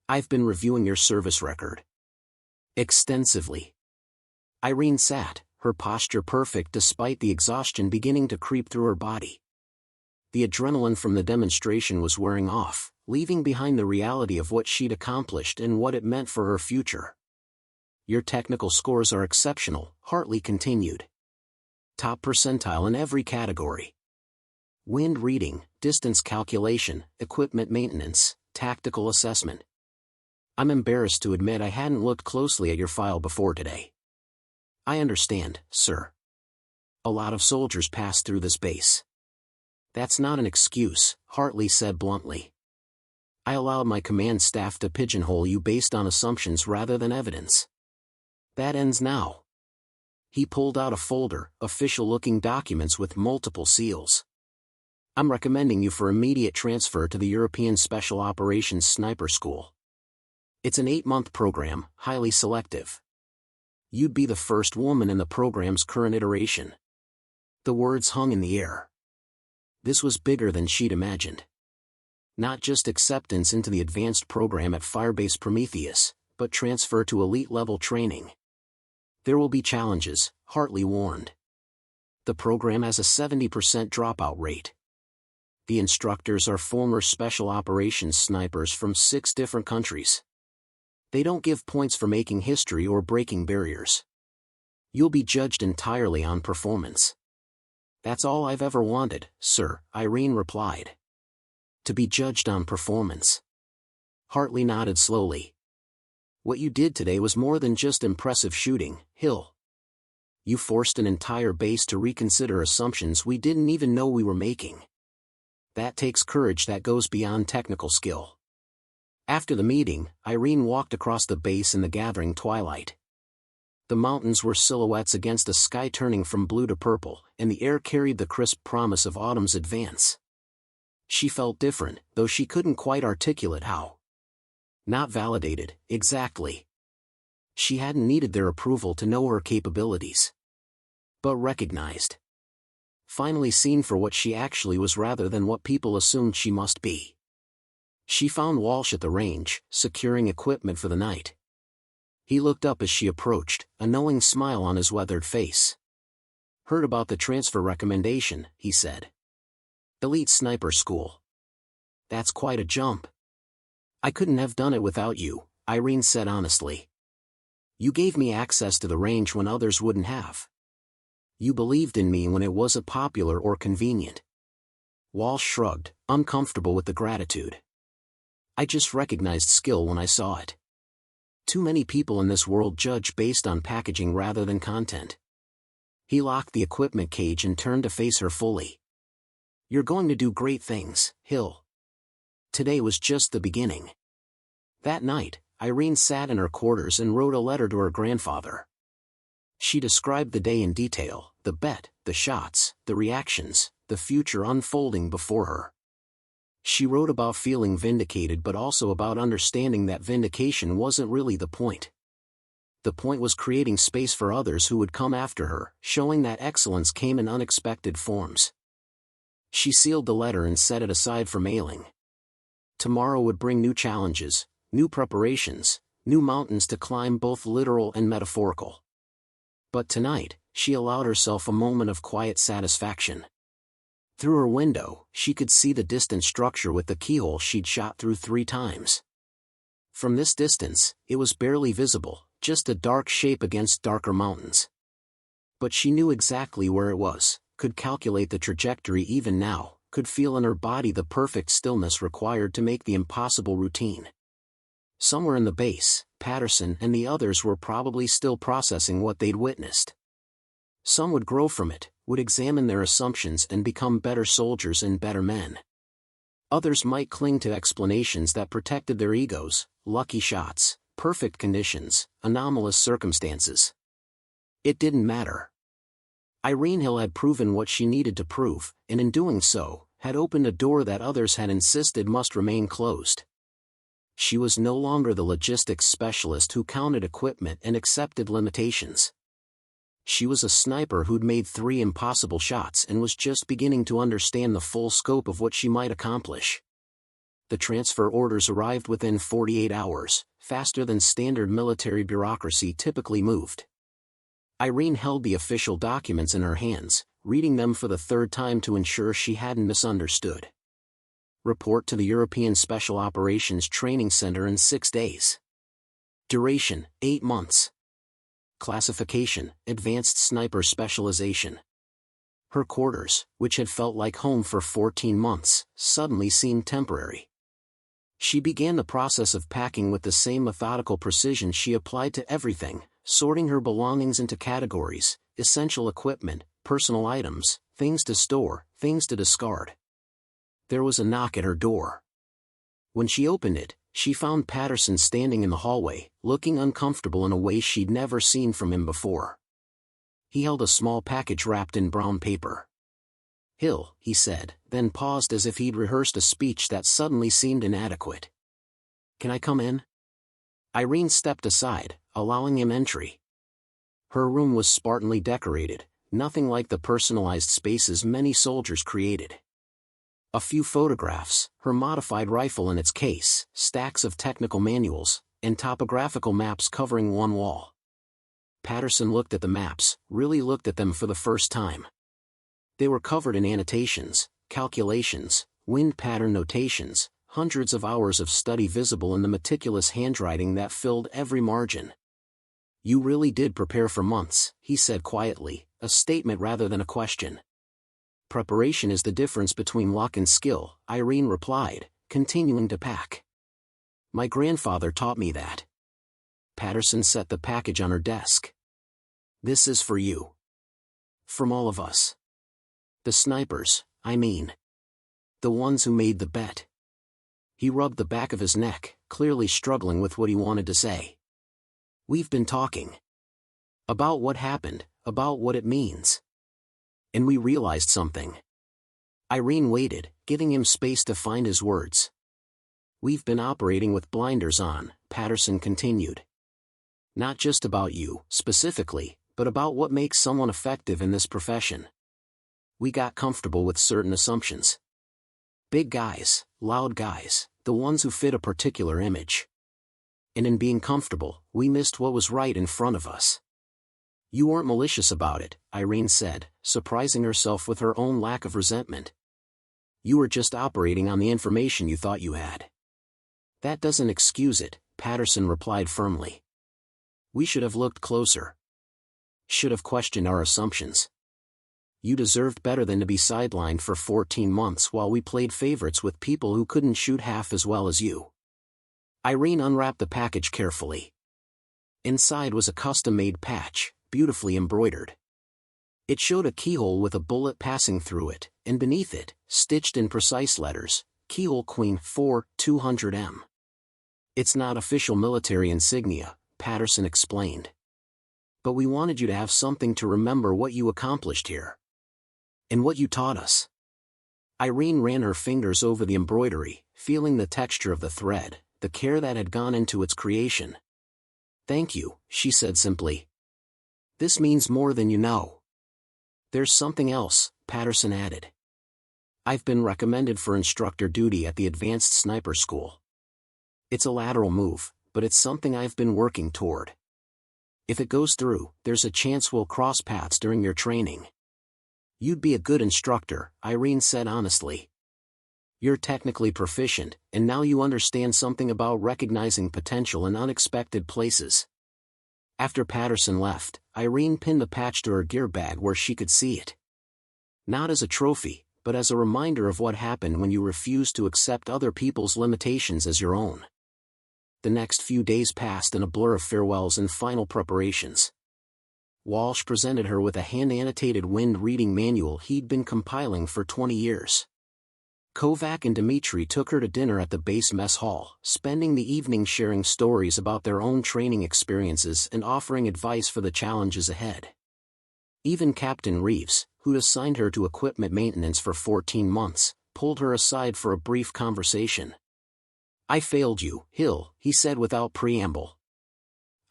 [SPEAKER 1] "I've been reviewing your service record extensively." Irene sat, her posture perfect despite the exhaustion beginning to creep through her body. The adrenaline from the demonstration was wearing off, leaving behind the reality of what she'd accomplished and what it meant for her future. "Your technical scores are exceptional," Hartley continued. "Top percentile in every category. Wind reading, distance calculation, equipment maintenance, tactical assessment. I'm embarrassed to admit I hadn't looked closely at your file before today." "I understand, sir. A lot of soldiers pass through this base." "That's not an excuse," Hartley said bluntly. "I allowed my command staff to pigeonhole you based on assumptions rather than evidence. That ends now." He pulled out a folder, official-looking documents with multiple seals. "I'm recommending you for immediate transfer to the European Special Operations Sniper School. It's an 8-month program, highly selective. You'd be the first woman in the program's current iteration." The words hung in the air. This was bigger than she'd imagined. Not just acceptance into the advanced program at Firebase Prometheus, but transfer to elite-level training. "There will be challenges," Hartley warned. "The program has a 70% dropout rate. The instructors are former special operations snipers from 6 different countries. They don't give points for making history or breaking barriers. You'll be judged entirely on performance." "That's all I've ever wanted, sir," Irene replied. "To be judged on performance." Hartley nodded slowly. "What you did today was more than just impressive shooting, Hill. You forced an entire base to reconsider assumptions we didn't even know we were making. That takes courage that goes beyond technical skill." After the meeting, Irene walked across the base in the gathering twilight. The mountains were silhouettes against a sky turning from blue to purple, and the air carried the crisp promise of autumn's advance. She felt different, though she couldn't quite articulate how. Not validated, exactly. She hadn't needed their approval to know her capabilities. But recognized. Finally seen for what she actually was rather than what people assumed she must be. She found Walsh at the range, securing equipment for the night. He looked up as she approached, a knowing smile on his weathered face. "Heard about the transfer recommendation," he said. "Elite Sniper School. That's quite a jump." "I couldn't have done it without you," Irene said honestly. "You gave me access to the range when others wouldn't have. You believed in me when it wasn't popular or convenient." Walsh shrugged, uncomfortable with the gratitude. "I just recognized skill when I saw it. Too many people in this world judge based on packaging rather than content." He locked the equipment cage and turned to face her fully. "You're going to do great things, Hill. Today was just the beginning." That night, Irene sat in her quarters and wrote a letter to her grandfather. She described the day in detail, the bet, the shots, the reactions, the future unfolding before her. She wrote about feeling vindicated but also about understanding that vindication wasn't really the point. The point was creating space for others who would come after her, showing that excellence came in unexpected forms. She sealed the letter and set it aside for mailing. Tomorrow would bring new challenges, new preparations, new mountains to climb, both literal and metaphorical. But tonight, she allowed herself a moment of quiet satisfaction. Through her window, she could see the distant structure with the keyhole she'd shot through 3 times. From this distance, it was barely visible, just a dark shape against darker mountains. But she knew exactly where it was, could calculate the trajectory even now, could feel in her body the perfect stillness required to make the impossible routine. Somewhere in the base, Patterson and the others were probably still processing what they'd witnessed. Some would grow from it, would examine their assumptions and become better soldiers and better men. Others might cling to explanations that protected their egos, lucky shots, perfect conditions, anomalous circumstances. It didn't matter. Irene Hill had proven what she needed to prove, and in doing so, had opened a door that others had insisted must remain closed. She was no longer the logistics specialist who counted equipment and accepted limitations. She was a sniper who'd made 3 impossible shots and was just beginning to understand the full scope of what she might accomplish. The transfer orders arrived within 48 hours, faster than standard military bureaucracy typically moved. Irene held the official documents in her hands, reading them for the 3rd time to ensure she hadn't misunderstood. Report to the European Special Operations Training Center in 6 days. Duration, 8 months. Classification, Advanced Sniper Specialization. Her quarters, which had felt like home for 14 months, suddenly seemed temporary. She began the process of packing with the same methodical precision she applied to everything, sorting her belongings into categories: essential equipment, personal items, things to store, things to discard. There was a knock at her door. When she opened it, she found Patterson standing in the hallway, looking uncomfortable in a way she'd never seen from him before. He held a small package wrapped in brown paper. "Hill," he said, then paused as if he'd rehearsed a speech that suddenly seemed inadequate. "Can I come in?" Irene stepped aside, allowing him entry. Her room was spartanly decorated, nothing like the personalized spaces many soldiers created. A few photographs, her modified rifle in its case, stacks of technical manuals, and topographical maps covering one wall. Patterson looked at the maps, really looked at them for the first time. They were covered in annotations, calculations, wind pattern notations, hundreds of hours of study visible in the meticulous handwriting that filled every margin. "You really did prepare for months," he said quietly, a statement rather than a question. "Preparation is the difference between luck and skill," Irene replied, continuing to pack. "My grandfather taught me that." Patterson set the package on her desk. "This is for you. From all of us. The snipers, I mean. The ones who made the bet." He rubbed the back of his neck, clearly struggling with what he wanted to say. "We've been talking. About what happened, about what it means. And we realized something." Irene waited, giving him space to find his words. "We've been operating with blinders on," Patterson continued. "Not just about you, specifically, but about what makes someone effective in this profession. We got comfortable with certain assumptions. Big guys, loud guys, the ones who fit a particular image. And in being comfortable, we missed what was right in front of us." "You weren't malicious about it," Irene said, surprising herself with her own lack of resentment. "You were just operating on the information you thought you had." "That doesn't excuse it," Patterson replied firmly. "We should have looked closer. Should have questioned our assumptions. You deserved better than to be sidelined for 14 months while we played favorites with people who couldn't shoot half as well as you." Irene unwrapped the package carefully. Inside was a custom-made patch, beautifully embroidered. It showed a keyhole with a bullet passing through it, and beneath it, stitched in precise letters, "Keyhole Queen 4, 200M. "It's not official military insignia," Patterson explained. "But we wanted you to have something to remember what you accomplished here. And what you taught us." Irene ran her fingers over the embroidery, feeling the texture of the thread, the care that had gone into its creation. "Thank you," she said simply. "This means more than you know." "There's something else," Patterson added. "I've been recommended for instructor duty at the Advanced Sniper School. It's a lateral move, but it's something I've been working toward. If it goes through, there's a chance we'll cross paths during your training." "You'd be a good instructor," Irene said honestly. You're technically proficient, and now you understand something about recognizing potential in unexpected places. After Patterson left, Irene pinned the patch to her gear bag where she could see it. Not as a trophy, but as a reminder of what happened when you refused to accept other people's limitations as your own. The next few days passed in a blur of farewells and final preparations. Walsh presented her with a hand-annotated wind-reading manual he'd been compiling for 20 years. Kovac and Dmitri took her to dinner at the base mess hall, spending the evening sharing stories about their own training experiences and offering advice for the challenges ahead. Even Captain Reeves, who'd assigned her to equipment maintenance for 14 months, pulled her aside for a brief conversation. "I failed you, Hill," he said without preamble.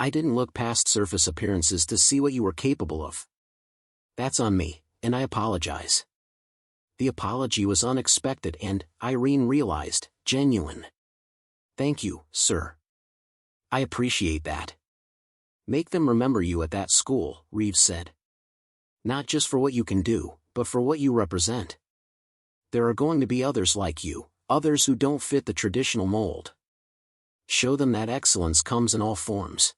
[SPEAKER 1] "I didn't look past surface appearances to see what you were capable of. That's on me, and I apologize." The apology was unexpected and, Irene realized, genuine. "Thank you, sir. I appreciate that. Make them remember you at that school," Reeves said. "Not just for what you can do, but for what you represent. There are going to be others like you, others who don't fit the traditional mold. Show them that excellence comes in all forms."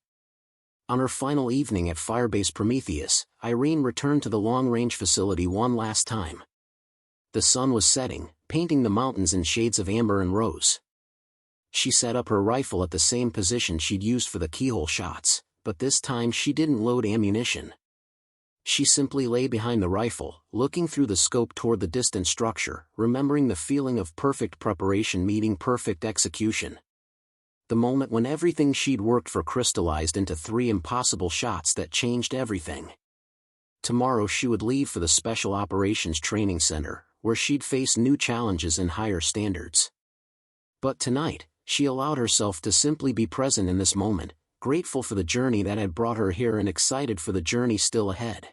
[SPEAKER 1] On her final evening at Firebase Prometheus, Irene returned to the long-range facility one last time. The sun was setting, painting the mountains in shades of amber and rose. She set up her rifle at the same position she'd used for the Keyhole shots, but this time she didn't load ammunition. She simply lay behind the rifle, looking through the scope toward the distant structure, remembering the feeling of perfect preparation meeting perfect execution. The moment when everything she'd worked for crystallized into 3 impossible shots that changed everything. Tomorrow she would leave for the Special Operations Training Center, where she'd face new challenges and higher standards. But tonight, she allowed herself to simply be present in this moment, grateful for the journey that had brought her here and excited for the journey still ahead.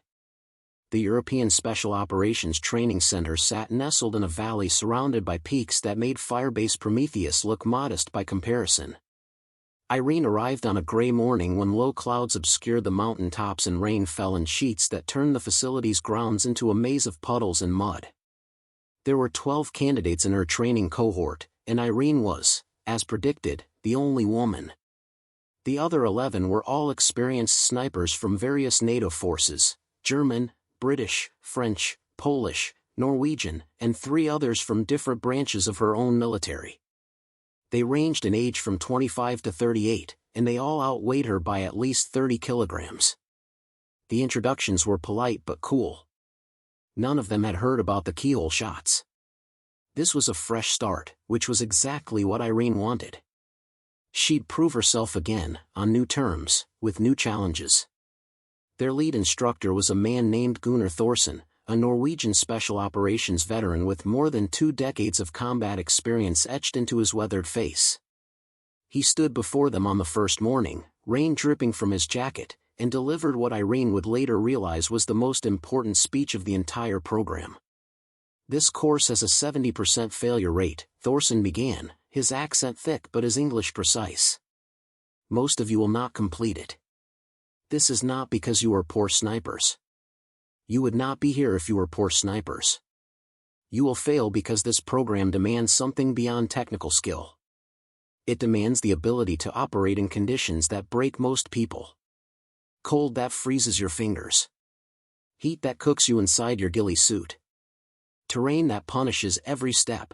[SPEAKER 1] The European Special Operations Training Center sat nestled in a valley surrounded by peaks that made Firebase Prometheus look modest by comparison. Irene arrived on a gray morning when low clouds obscured the mountain tops and rain fell in sheets that turned the facility's grounds into a maze of puddles and mud. There were 12 candidates in her training cohort, and Irene was, as predicted, the only woman. The other 11 were all experienced snipers from various NATO forces: German, British, French, Polish, Norwegian, and 3 others from different branches of her own military. They ranged in age from 25 to 38, and they all outweighed her by at least 30 kilograms. The introductions were polite but cool. None of them had heard about the Keyhole shots. This was a fresh start, which was exactly what Irene wanted. She'd prove herself again, on new terms, with new challenges. Their lead instructor was a man named Gunnar Thorsen, a Norwegian special operations veteran with more than 2 decades of combat experience etched into his weathered face. He stood before them on the first morning, rain dripping from his jacket, and delivered what Irene would later realize was the most important speech of the entire program. "This course has a 70% failure rate," Thorsen began, his accent thick but his English precise. "Most of you will not complete it. This is not because you are poor snipers. You would not be here if you were poor snipers. You will fail because this program demands something beyond technical skill. It demands the ability to operate in conditions that break most people. Cold that freezes your fingers. Heat that cooks you inside your ghillie suit. Terrain that punishes every step.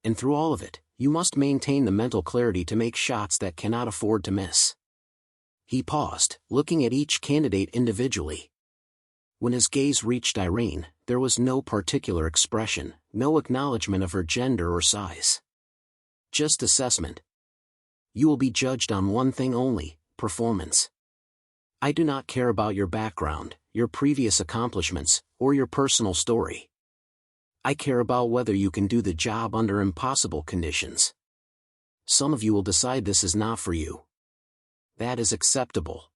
[SPEAKER 1] And through all of it, you must maintain the mental clarity to make shots that cannot afford to miss." He paused, looking at each candidate individually. When his gaze reached Irene, there was no particular expression, no acknowledgement of her gender or size. Just assessment. "You will be judged on one thing only: performance. I do not care about your background, your previous accomplishments, or your personal story. I care about whether you can do the job under impossible conditions. Some of you will decide this is not for you. That is acceptable.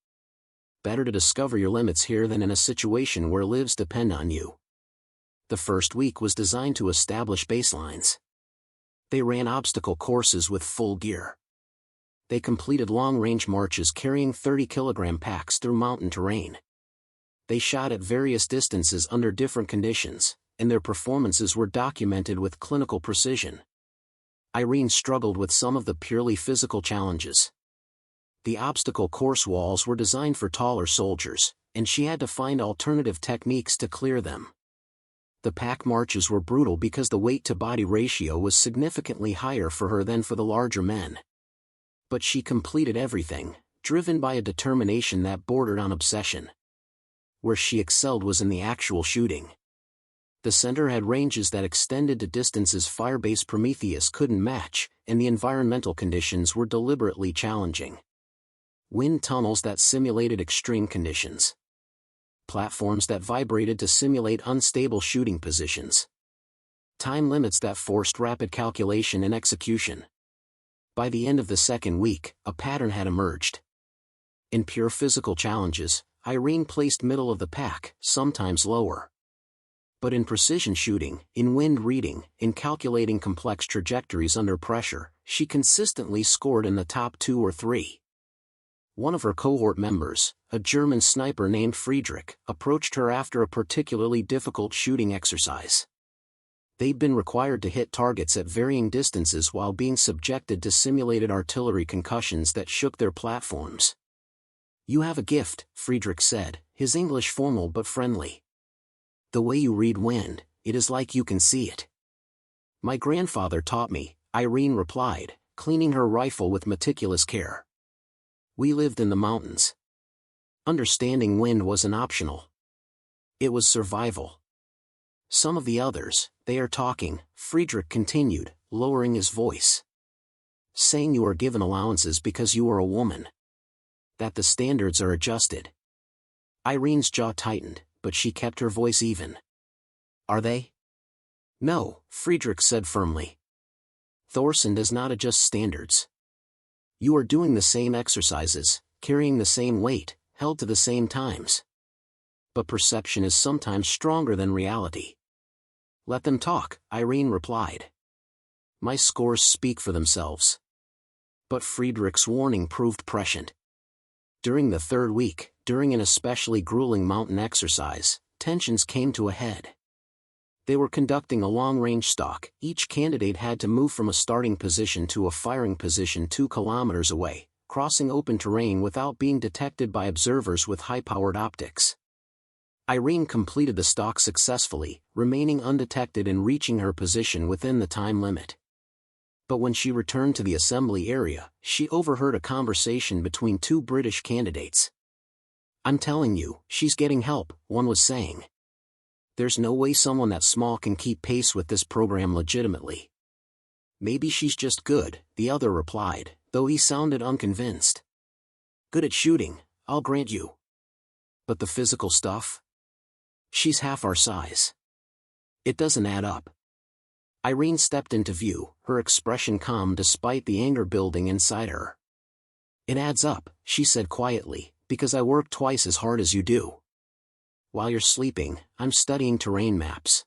[SPEAKER 1] Better to discover your limits here than in a situation where lives depend on you." The first week was designed to establish baselines. They ran obstacle courses with full gear. They completed long-range marches carrying 30-kilogram packs through mountain terrain. They shot at various distances under different conditions, and their performances were documented with clinical precision. Irene struggled with some of the purely physical challenges. The obstacle course walls were designed for taller soldiers, and she had to find alternative techniques to clear them. The pack marches were brutal because the weight-to-body ratio was significantly higher for her than for the larger men. But she completed everything, driven by a determination that bordered on obsession. Where she excelled was in the actual shooting. The center had ranges that extended to distances Firebase Prometheus couldn't match, and the environmental conditions were deliberately challenging. Wind tunnels that simulated extreme conditions. Platforms that vibrated to simulate unstable shooting positions. Time limits that forced rapid calculation and execution. By the end of the second week, a pattern had emerged. In pure physical challenges, Irene placed middle of the pack, sometimes lower. But in precision shooting, in wind reading, in calculating complex trajectories under pressure, she consistently scored in the top 2 or 3. One of her cohort members, a German sniper named Friedrich, approached her after a particularly difficult shooting exercise. They'd been required to hit targets at varying distances while being subjected to simulated artillery concussions that shook their platforms. "You have a gift," Friedrich said, his English formal but friendly. "The way you read wind, it is like you can see it." "My grandfather taught me," Irene replied, cleaning her rifle with meticulous care. "We lived in the mountains. Understanding wind wasn't optional. It was survival." "Some of the others, they are talking," Friedrich continued, lowering his voice. "Saying you are given allowances because you are a woman. That the standards are adjusted." Irene's jaw tightened, but she kept her voice even. "Are they?" "No," Friedrich said firmly. "Thorson does not adjust standards. You are doing the same exercises, carrying the same weight, held to the same times. But perception is sometimes stronger than reality." "Let them talk," Irene replied. "My scores speak for themselves." But Friedrich's warning proved prescient. During the third week, during an especially grueling mountain exercise, tensions came to a head. They were conducting a long-range stalk. Each candidate had to move from a starting position to a firing position 2 kilometers away, crossing open terrain without being detected by observers with high-powered optics. Irene completed the stalk successfully, remaining undetected and reaching her position within the time limit. But when she returned to the assembly area, she overheard a conversation between 2 British candidates. "I'm telling you, she's getting help," one was saying. "There's no way someone that small can keep pace with this program legitimately." "Maybe she's just good," the other replied, though he sounded unconvinced. "Good at shooting, I'll grant you. But the physical stuff? She's half our size. It doesn't add up." Irene stepped into view, her expression calm despite the anger building inside her. "It adds up," she said quietly, "because I work twice as hard as you do. While you're sleeping, I'm studying terrain maps.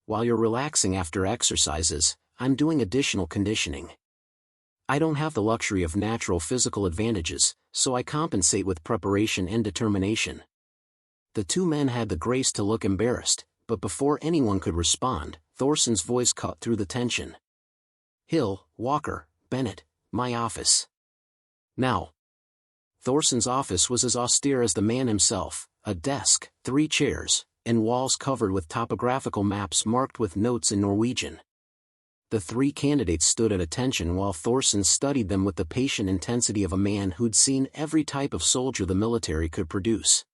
[SPEAKER 1] While you're relaxing after exercises, I'm doing additional conditioning. I don't have the luxury of natural physical advantages, so I compensate with preparation and determination." The 2 men had the grace to look embarrassed, but before anyone could respond, Thorson's voice cut through the tension. "Hill, Walker, Bennett, my office. Now." Thorson's office was as austere as the man himself, a desk, 3 chairs, and walls covered with topographical maps marked with notes in Norwegian. The 3 candidates stood at attention while Thorson studied them with the patient intensity of a man who'd seen every type of soldier the military could produce.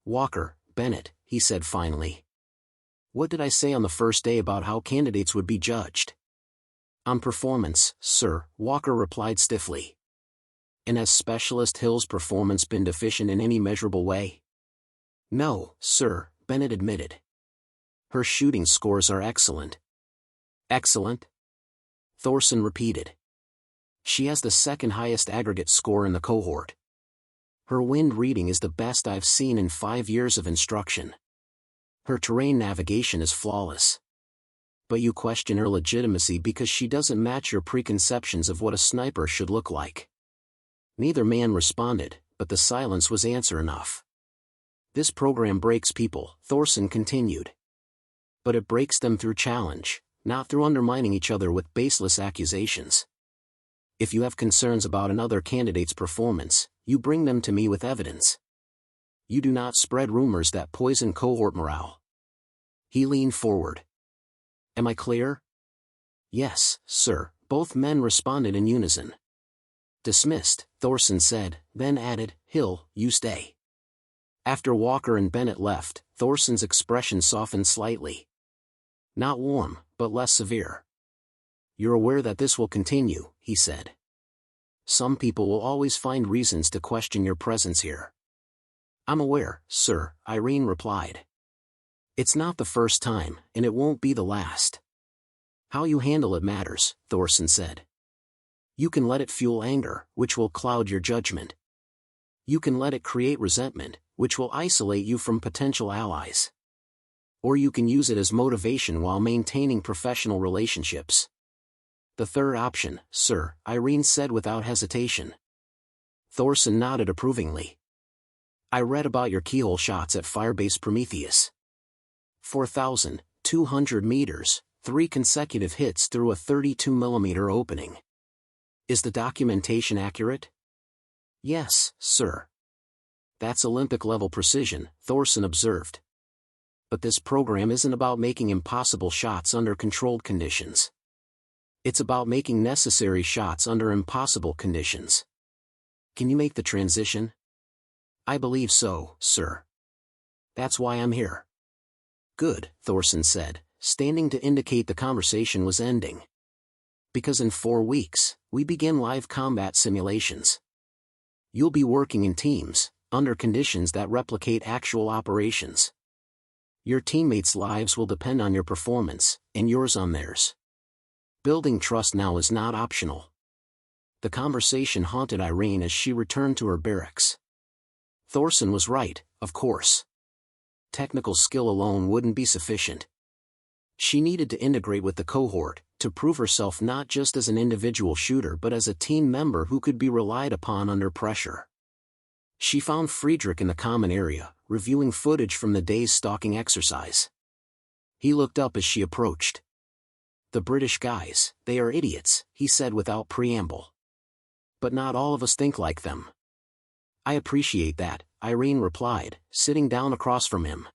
[SPEAKER 1] "Walker, Bennett," he said finally. "What did I say on the first day about how candidates would be judged?" "On performance, sir," Walker replied stiffly. "And has Specialist Hill's performance been deficient in any measurable way?" "No, sir," Bennett admitted. "Her shooting scores are excellent." "Excellent?" Thorson repeated. "She has the second highest aggregate score in the cohort. Her wind reading is the best I've seen in 5 years of instruction. Her terrain navigation is flawless. But you question her legitimacy because she doesn't match your preconceptions of what a sniper should look like." Neither man responded, but the silence was answer enough. "This program breaks people," Thorson continued. But it breaks them through challenge, not through undermining each other with baseless accusations. If you have concerns about another candidate's performance, you bring them to me with evidence. You do not spread rumors that poison cohort morale. He leaned forward. Am I clear? Yes, sir, both men responded in unison. Dismissed, Thorson said, then added, Hill, you stay. After Walker and Bennett left, Thorson's expression softened slightly. Not warm, but less severe. You're aware that this will continue, he said. Some people will always find reasons to question your presence here. I'm aware, sir, Irene replied. It's not the first time, and it won't be the last. How you handle it matters, Thorson said. You can let it fuel anger, which will cloud your judgment. You can let it create resentment, which will isolate you from potential allies. Or you can use it as motivation while maintaining professional relationships. The third option, sir, Irene said without hesitation. Thorson nodded approvingly. I read about your keyhole shots at Firebase Prometheus. 4,200 meters, 3 consecutive hits through a 32mm opening. Is the documentation accurate? Yes, sir. That's Olympic-level precision, Thorson observed. But this program isn't about making impossible shots under controlled conditions. It's about making necessary shots under impossible conditions. Can you make the transition? I believe so, sir. That's why I'm here. Good, Thorson said, standing to indicate the conversation was ending. Because in 4 weeks, we begin live combat simulations. You'll be working in teams, under conditions that replicate actual operations. Your teammates' lives will depend on your performance, and yours on theirs. Building trust now is not optional. The conversation haunted Irene as she returned to her barracks. Thorson was right, of course. Technical skill alone wouldn't be sufficient. She needed to integrate with the cohort, to prove herself not just as an individual shooter but as a team member who could be relied upon under pressure. She found Friedrich in the common area, reviewing footage from the day's stalking exercise. He looked up as she approached. The British guys, they are idiots, he said without preamble. But not all of us think like them. I appreciate that, Irene replied, sitting down across from him.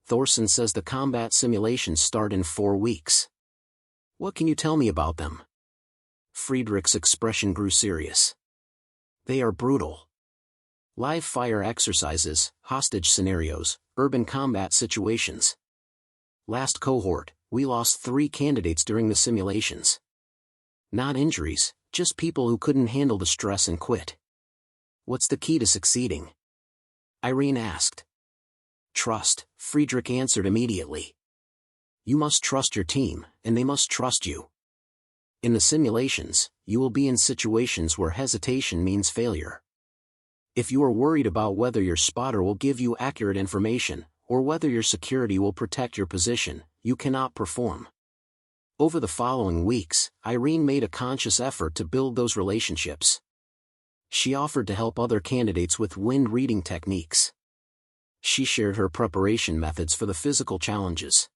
[SPEAKER 1] Thorson says the combat simulations start in 4 weeks. What can you tell me about them? Friedrich's expression grew serious. They are brutal. Live fire exercises, hostage scenarios, urban combat situations. Last cohort, we lost 3 candidates during the simulations. Not injuries, just people who couldn't handle the stress and quit. What's the key to succeeding? Irene asked. Trust, Friedrich answered immediately. You must trust your team, and they must trust you. In the simulations, you will be in situations where hesitation means failure. If you are worried about whether your spotter will give you accurate information, or whether your security will protect your position, you cannot perform. Over the following weeks, Irene made a conscious effort to build those relationships. She offered to help other candidates with wind reading techniques. She shared her preparation methods for the physical challenges.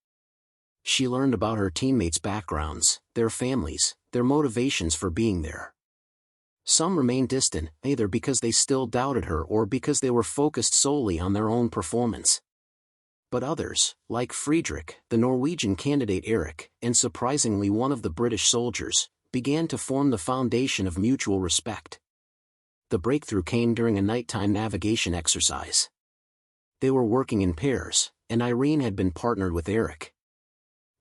[SPEAKER 1] She learned about her teammates' backgrounds, their families, their motivations for being there. Some remained distant, either because they still doubted her or because they were focused solely on their own performance. But others, like Friedrich, the Norwegian candidate Erik, and surprisingly one of the British soldiers, began to form the foundation of mutual respect. The breakthrough came during a nighttime navigation exercise. They were working in pairs, and Irene had been partnered with Erik.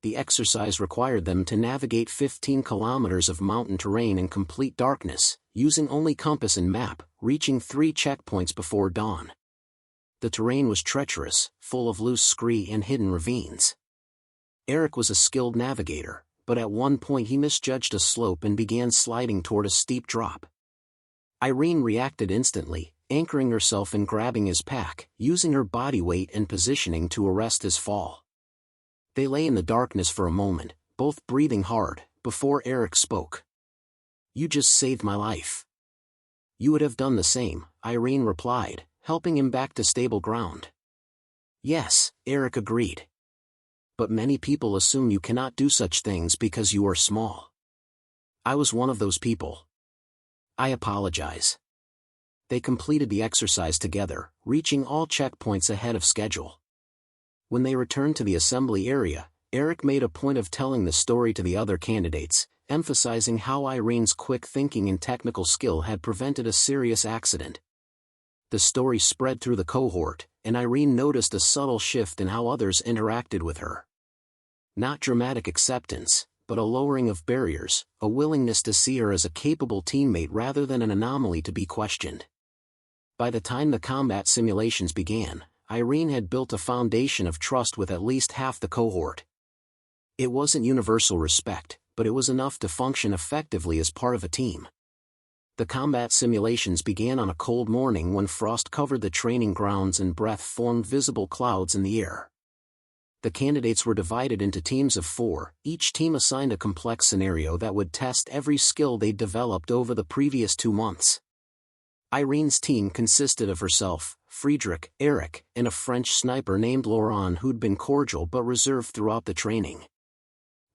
[SPEAKER 1] The exercise required them to navigate 15 kilometers of mountain terrain in complete darkness, using only compass and map, reaching 3 checkpoints before dawn. The terrain was treacherous, full of loose scree and hidden ravines. Erik was a skilled navigator, but at one point he misjudged a slope and began sliding toward a steep drop. Irene reacted instantly, anchoring herself and grabbing his pack, using her body weight and positioning to arrest his fall. They lay in the darkness for a moment, both breathing hard, before Erik spoke. You just saved my life. You would have done the same, Irene replied, helping him back to stable ground. Yes, Erik agreed. but many people assume you cannot do such things because you are small. I was one of those people. I apologize. They completed the exercise together, reaching all checkpoints ahead of schedule. When they returned to the assembly area, Eric made a point of telling the story to the other candidates, emphasizing how Irene's quick thinking and technical skill had prevented a serious accident. The story spread through the cohort, and Irene noticed a subtle shift in how others interacted with her. Not dramatic acceptance, but a lowering of barriers, a willingness to see her as a capable teammate rather than an anomaly to be questioned. By the time the combat simulations began, Irene had built a foundation of trust with at least half the cohort. It wasn't universal respect, but it was enough to function effectively as part of a team. The combat simulations began on a cold morning when frost covered the training grounds and breath formed visible clouds in the air. The candidates were divided into teams of 4, each team assigned a complex scenario that would test every skill they'd developed over the previous 2 months. Irene's team consisted of herself, Friedrich, Eric, and a French sniper named Laurent who'd been cordial but reserved throughout the training.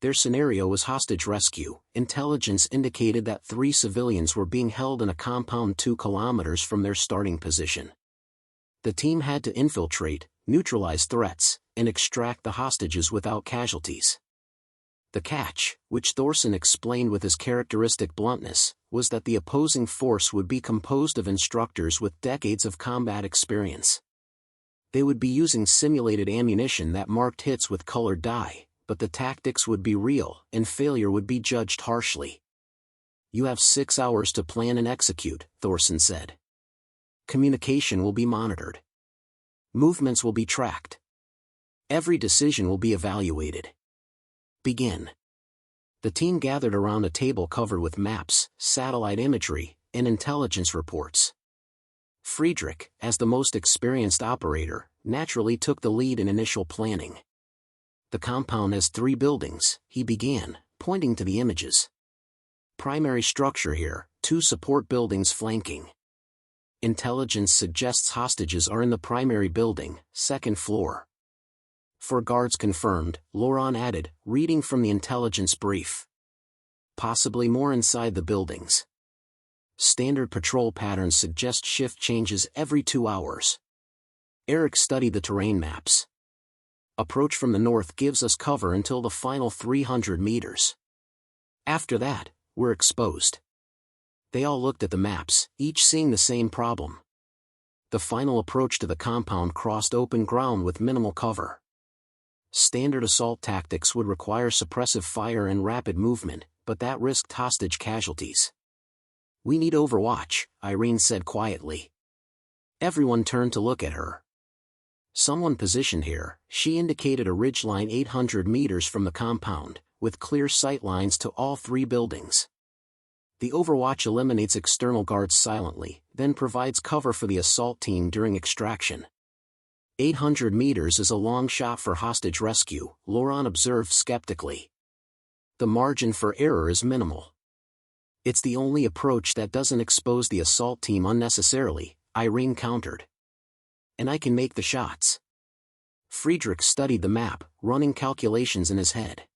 [SPEAKER 1] Their scenario was hostage rescue. Intelligence indicated that 3 civilians were being held in a compound 2 kilometers from their starting position. The team had to infiltrate, neutralize threats, and extract the hostages without casualties. The catch, which Thorson explained with his characteristic bluntness, was that the opposing force would be composed of instructors with decades of combat experience. They would be using simulated ammunition that marked hits with colored dye, but the tactics would be real, and failure would be judged harshly. "You have 6 hours to plan and execute," Thorson said. "Communication will be monitored. Movements will be tracked. Every decision will be evaluated. Begin." The team gathered around a table covered with maps, satellite imagery, and intelligence reports. Friedrich, as the most experienced operator, naturally took the lead in initial planning. "The compound has 3 buildings," he began, pointing to the images. "Primary structure here, 2 support buildings flanking. Intelligence suggests hostages are in the primary building, 2nd floor. For guards confirmed," Laurent added, reading from the intelligence brief. "Possibly more inside the buildings. Standard patrol patterns suggest shift changes every 2 hours." Eric studied the terrain maps. "Approach from the north gives us cover until the final 300 meters. After that, we're exposed." They all looked at the maps, each seeing the same problem. The final approach to the compound crossed open ground with minimal cover. Standard assault tactics would require suppressive fire and rapid movement, but that risked hostage casualties. "We need overwatch," Irene said quietly. Everyone turned to look at her. "Someone positioned here," she indicated a ridgeline 800 meters from the compound, with clear sight lines to all 3 buildings. "The overwatch eliminates external guards silently, then provides cover for the assault team during extraction." 800 meters is a long shot for hostage rescue, Laurent observed skeptically. "The margin for error is minimal. It's the only approach that doesn't expose the assault team unnecessarily," Irene countered. "And I can make the shots." Friedrich studied the map, running calculations in his head.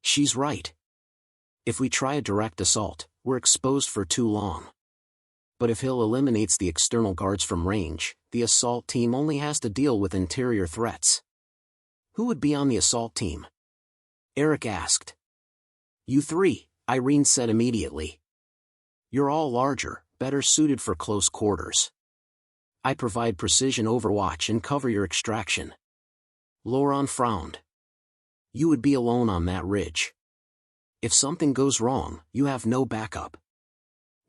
[SPEAKER 1] "She's right. If we try a direct assault, we're exposed for too long. But if Hill eliminates the external guards from range, the assault team only has to deal with interior threats." "Who would be on the assault team?" Eric asked. "You 3, Irene said immediately. "You're all larger, better suited for close quarters. I provide precision overwatch and cover your extraction." Laurent frowned. "You would be alone on that ridge. If something goes wrong, you have no backup."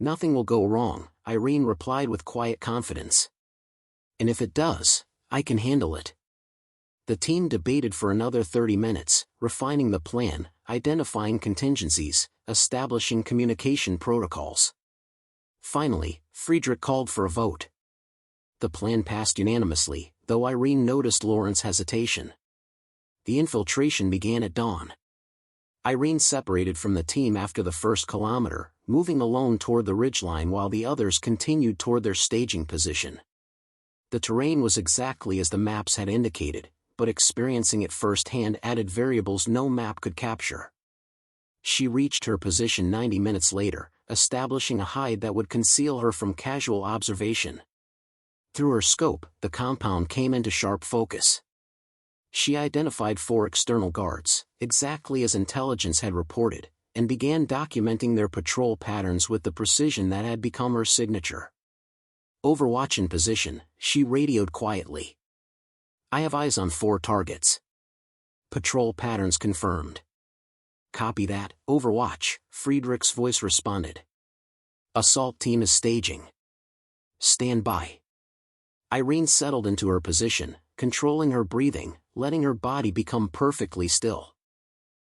[SPEAKER 1] "Nothing will go wrong," Irene replied with quiet confidence. "And if it does, I can handle it." The team debated for another 30 minutes, refining the plan, identifying contingencies, establishing communication protocols. Finally, Friedrich called for a vote. The plan passed unanimously, though Irene noticed Laurent's hesitation. The infiltration began at dawn. Irene separated from the team after the 1st kilometer, moving alone toward the ridgeline while the others continued toward their staging position. The terrain was exactly as the maps had indicated, but experiencing it firsthand added variables no map could capture. She reached her position 90 minutes later, establishing a hide that would conceal her from casual observation. Through her scope, the compound came into sharp focus. She identified 4 external guards, exactly as intelligence had reported, and began documenting their patrol patterns with the precision that had become her signature. Overwatch in position, she radioed quietly. "I have eyes on 4 targets. Patrol patterns confirmed." "Copy that, Overwatch," Friedrich's voice responded. "Assault team is staging. Stand by." Irene settled into her position, controlling her breathing, letting her body become perfectly still.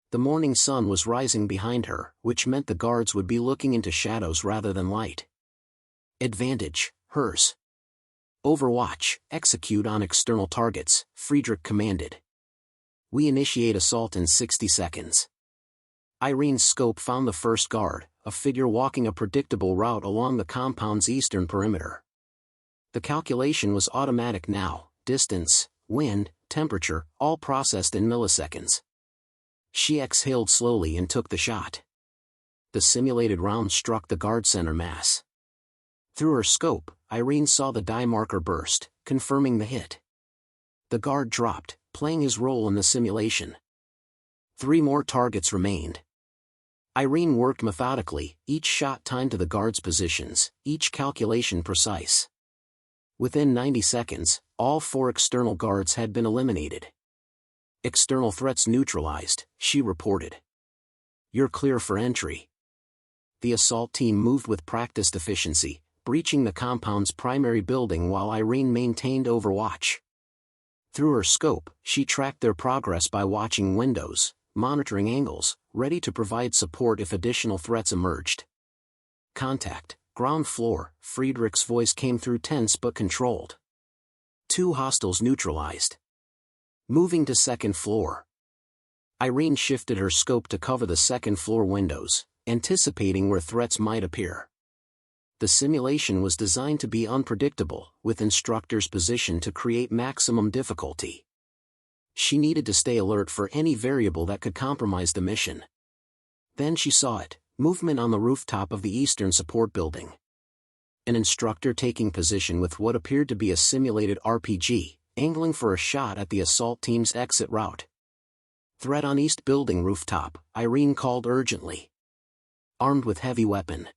[SPEAKER 1] The morning sun was rising behind her, which meant the guards would be looking into shadows rather than light. Advantage, hers. "Overwatch, execute on external targets," Friedrich commanded. "We initiate assault in 60 seconds. Irene's scope found the first guard, a figure walking a predictable route along the compound's eastern perimeter. The calculation was automatic now: distance, wind, temperature, all processed in milliseconds. She exhaled slowly and took the shot. The simulated round struck the guard center mass. Through her scope, Irene saw the die marker burst, confirming the hit. The guard dropped, playing his role in the simulation. 3 more targets remained. Irene worked methodically, each shot timed to the guards' positions, each calculation precise. Within 90 seconds, all 4 external guards had been eliminated. "External threats neutralized," she reported. "You're clear for entry." The assault team moved with practiced efficiency, breaching the compound's primary building while Irene maintained overwatch. Through her scope, she tracked their progress by watching windows, monitoring angles, ready to provide support if additional threats emerged. "Contact, ground floor," Friedrich's voice came through tense but controlled. 2 hostiles neutralized. "Moving to second floor." Irene shifted her scope to cover the second floor windows, anticipating where threats might appear. The simulation was designed to be unpredictable, with instructors positioned to create maximum difficulty. She needed to stay alert for any variable that could compromise the mission. Then she saw it: movement on the rooftop of the eastern support building. An instructor taking position with what appeared to be a simulated RPG, angling for a shot at the assault team's exit route. "Threat on east building rooftop," Irene called urgently. "Armed with heavy weapon."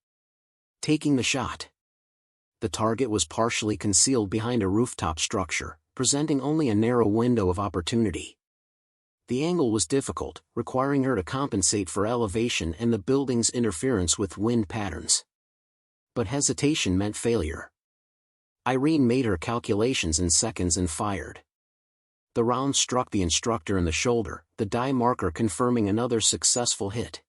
[SPEAKER 1] Taking the shot. The target was partially concealed behind a rooftop structure, presenting only a narrow window of opportunity. The angle was difficult, requiring her to compensate for elevation and the building's interference with wind patterns. But hesitation meant failure. Irene made her calculations in seconds and fired. The round struck the instructor in the shoulder, the die marker confirming another successful hit.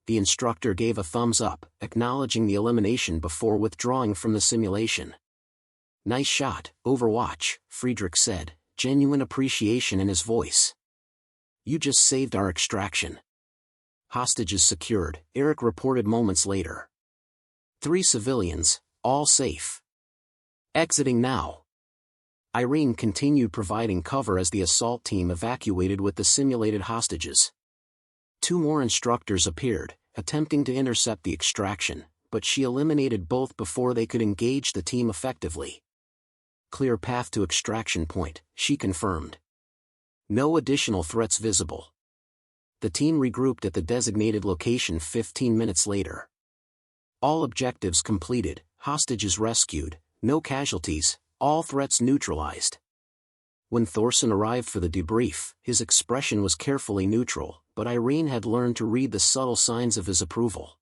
[SPEAKER 1] The instructor gave a thumbs up, acknowledging the elimination before withdrawing from the simulation. "Nice shot, Overwatch," Friedrich said, genuine appreciation in his voice. "You just saved our extraction." "Hostages secured," Eric reported moments later. 3 civilians, all safe. "Exiting now." Irene continued providing cover as the assault team evacuated with the simulated hostages. 2 more instructors appeared, attempting to intercept the extraction, but she eliminated both before they could engage the team effectively. "Clear path to extraction point," she confirmed. No additional threats visible. The team regrouped at the designated location 15 minutes later. All objectives completed, hostages rescued, no casualties, all threats neutralized. When Thorson arrived for the debrief, his expression was carefully neutral, but Irene had learned to read the subtle signs of his approval.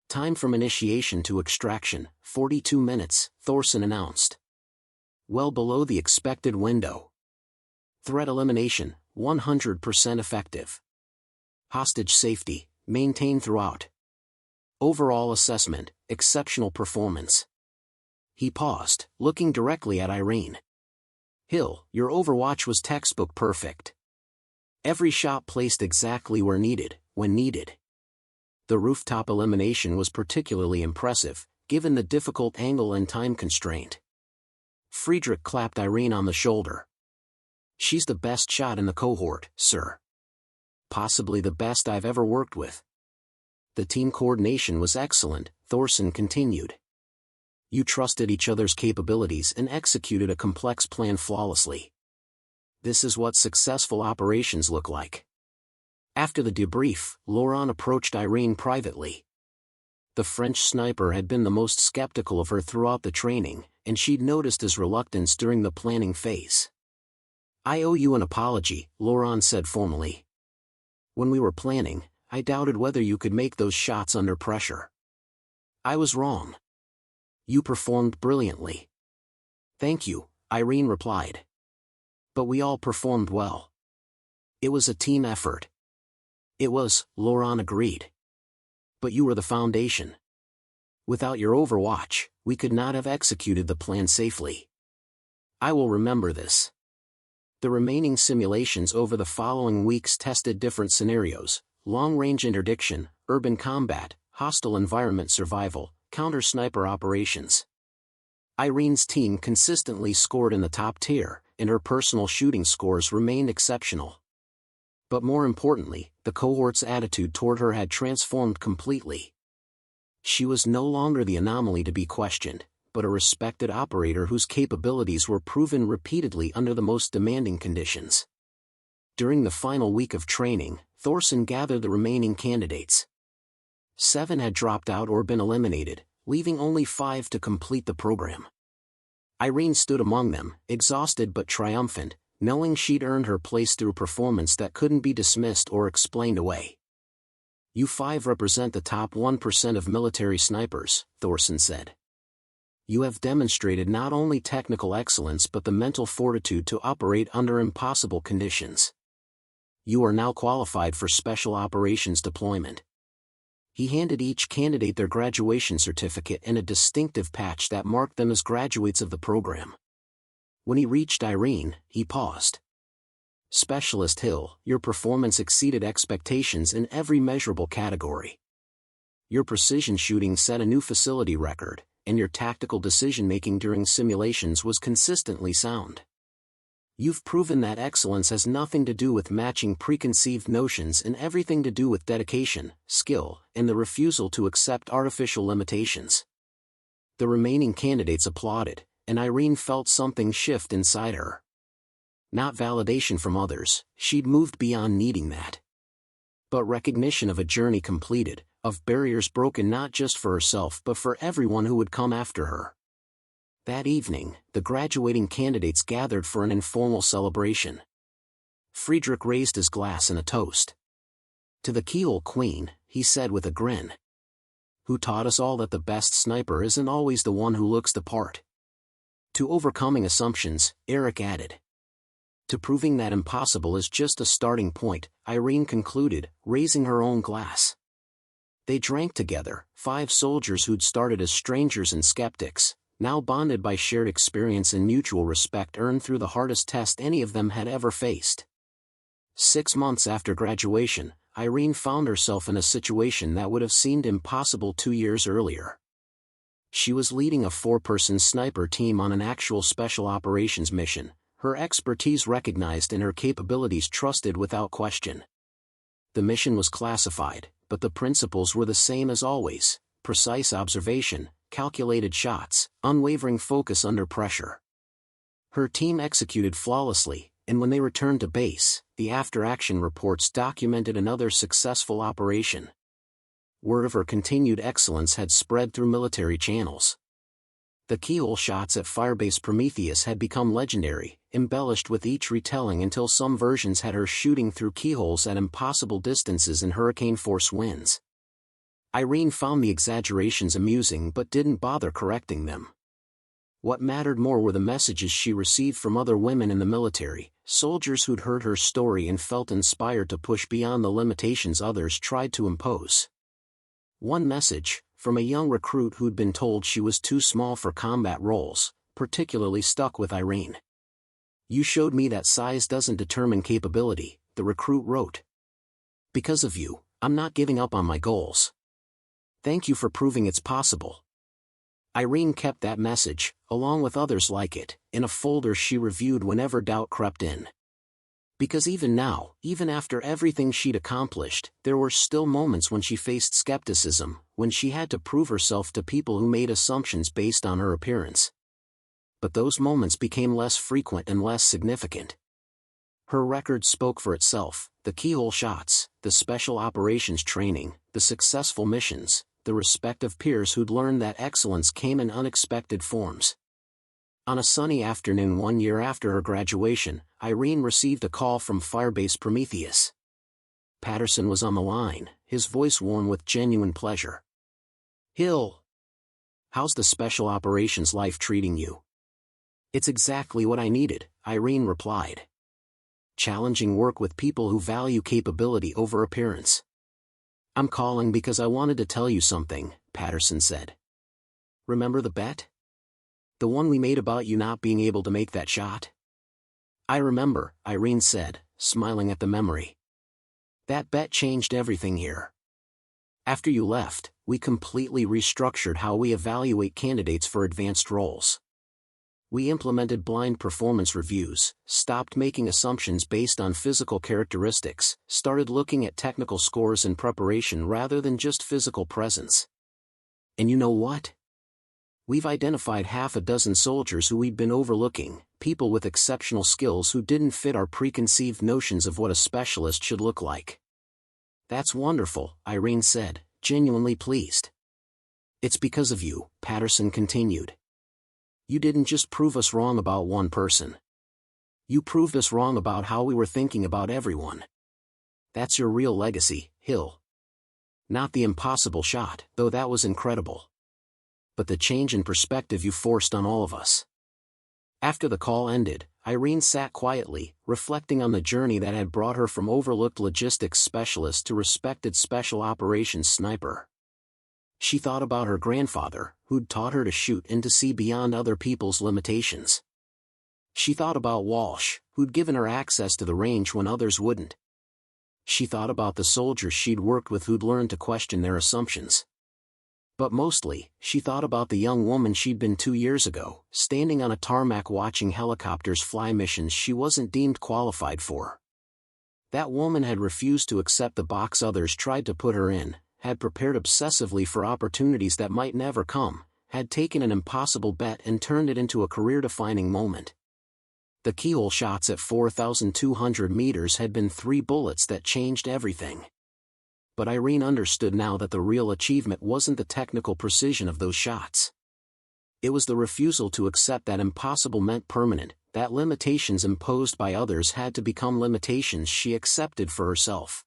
[SPEAKER 1] "Time from initiation to extraction, 42 minutes, Thorson announced. Well below the expected window. Threat elimination, 100% effective. Hostage safety, maintained throughout. Overall assessment, exceptional performance." He paused, looking directly at Irene. "Hill, your Overwatch was textbook perfect. Every shot placed exactly where needed, when needed. The rooftop elimination was particularly impressive, given the difficult angle and time constraint." Friedrich clapped Irene on the shoulder. She's the best shot in the cohort, sir. Possibly the best I've ever worked with. The team coordination was excellent, Thorson continued. You trusted each other's capabilities and executed a complex plan flawlessly. This is what successful operations look like. After the debrief, Laurent approached Irene privately. The French sniper had been the most skeptical of her throughout the training, and she'd noticed his reluctance during the planning phase. I owe you an apology, Laurent said formally. When we were planning, I doubted whether you could make those shots under pressure. I was wrong. You performed brilliantly. Thank you, Irene replied. But we all performed well. It was a team effort. It was, Laurent agreed. But you were the foundation. Without your overwatch, we could not have executed the plan safely. I will remember this. The remaining simulations over the following weeks tested different scenarios: long-range interdiction, urban combat, hostile environment survival, counter-sniper operations. Irene's team consistently scored in the top tier, and her personal shooting scores remained exceptional. But more importantly, the cohort's attitude toward her had transformed completely. She was no longer the anomaly to be questioned, but a respected operator whose capabilities were proven repeatedly under the most demanding conditions. During the final week of training, Thorson gathered the remaining candidates. 7 had dropped out or been eliminated, leaving only 5 to complete the program. Irene stood among them, exhausted but triumphant, knowing she'd earned her place through performance that couldn't be dismissed or explained away. You 5 represent the top 1% of military snipers, Thorson said. You have demonstrated not only technical excellence but the mental fortitude to operate under impossible conditions. You are now qualified for special operations deployment. He handed each candidate their graduation certificate and a distinctive patch that marked them as graduates of the program. When he reached Irene, he paused. Specialist Hill, your performance exceeded expectations in every measurable category. Your precision shooting set a new facility record, and your tactical decision-making during simulations was consistently sound. You've proven that excellence has nothing to do with matching preconceived notions and everything to do with dedication, skill, and the refusal to accept artificial limitations. The remaining candidates applauded, and Irene felt something shift inside her. Not validation from others, she'd moved beyond needing that. But recognition of a journey completed, of barriers broken not just for herself but for everyone who would come after her. That evening, the graduating candidates gathered for an informal celebration. Friedrich raised his glass in a toast. To the Keyhole Queen, he said with a grin. Who taught us all that the best sniper isn't always the one who looks the part. To overcoming assumptions, Eric added. To proving that impossible is just a starting point, Irene concluded, raising her own glass. They drank together, 5 soldiers who'd started as strangers and skeptics, now bonded by shared experience and mutual respect earned through the hardest test any of them had ever faced. 6 months after graduation, Irene found herself in a situation that would have seemed impossible 2 years earlier. She was leading a 4-person sniper team on an actual special operations mission, her expertise recognized and her capabilities trusted without question. The mission was classified, but the principles were the same as always: precise observation, calculated shots, unwavering focus under pressure. Her team executed flawlessly, and when they returned to base, the after-action reports documented another successful operation. Word of her continued excellence had spread through military channels. The Keyhole shots at Firebase Prometheus had become legendary, embellished with each retelling until some versions had her shooting through keyholes at impossible distances in hurricane force winds. Irene found the exaggerations amusing but didn't bother correcting them. What mattered more were the messages she received from other women in the military, soldiers who'd heard her story and felt inspired to push beyond the limitations others tried to impose. One message, from a young recruit who'd been told she was too small for combat roles, particularly stuck with Irene. You showed me that size doesn't determine capability, the recruit wrote. Because of you, I'm not giving up on my goals. Thank you for proving it's possible. Irene kept that message, along with others like it, in a folder she reviewed whenever doubt crept in. Because even now, even after everything she'd accomplished, there were still moments when she faced skepticism, when she had to prove herself to people who made assumptions based on her appearance. But those moments became less frequent and less significant. Her record spoke for itself: the Keyhole shots, the special operations training, the successful missions, the respect of peers who'd learned that excellence came in unexpected forms. On a sunny afternoon 1 year after her graduation, Irene received a call from Firebase Prometheus. Patterson was on the line, his voice warm with genuine pleasure. "Hill, how's the special operations life treating you?" "It's exactly what I needed," Irene replied. "Challenging work with people who value capability over appearance." "I'm calling because I wanted to tell you something," Patterson said. "Remember the bet? The one we made about you not being able to make that shot?" "I remember," Irene said, smiling at the memory. "That bet changed everything here. After you left, we completely restructured how we evaluate candidates for advanced roles. We implemented blind performance reviews, stopped making assumptions based on physical characteristics, started looking at technical scores and preparation rather than just physical presence. And you know what? We've identified half a dozen soldiers who we'd been overlooking, people with exceptional skills who didn't fit our preconceived notions of what a specialist should look like." "That's wonderful," Irene said, genuinely pleased. "It's because of you," Patterson continued. "You didn't just prove us wrong about one person. You proved us wrong about how we were thinking about everyone. That's your real legacy, Hill. Not the impossible shot, though that was incredible. But the change in perspective you forced on all of us." After the call ended, Irene sat quietly, reflecting on the journey that had brought her from overlooked logistics specialist to respected special operations sniper. She thought about her grandfather, who'd taught her to shoot and to see beyond other people's limitations. She thought about Walsh, who'd given her access to the range when others wouldn't. She thought about the soldiers she'd worked with who'd learned to question their assumptions. But mostly, she thought about the young woman she'd been 2 years ago, standing on a tarmac watching helicopters fly missions she wasn't deemed qualified for. That woman had refused to accept the box others tried to put her in, had prepared obsessively for opportunities that might never come, had taken an impossible bet and turned it into a career-defining moment. The Keyhole shots at 4,200 meters had been 3 bullets that changed everything. But Irene understood now that the real achievement wasn't the technical precision of those shots. It was the refusal to accept that impossible meant permanent, that limitations imposed by others had to become limitations she accepted for herself.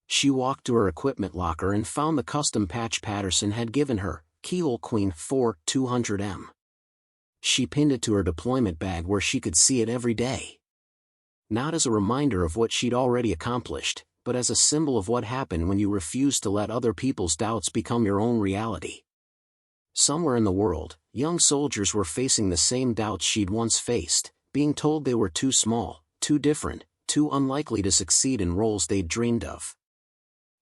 [SPEAKER 1] She walked to her equipment locker and found the custom patch Patterson had given her, Keyhole Queen 4 200M. She pinned it to her deployment bag where she could see it every day. Not as a reminder of what she'd already accomplished, but as a symbol of what happened when you refused to let other people's doubts become your own reality. Somewhere in the world, young soldiers were facing the same doubts she'd once faced, being told they were too small, too different, too unlikely to succeed in roles they'd dreamed of.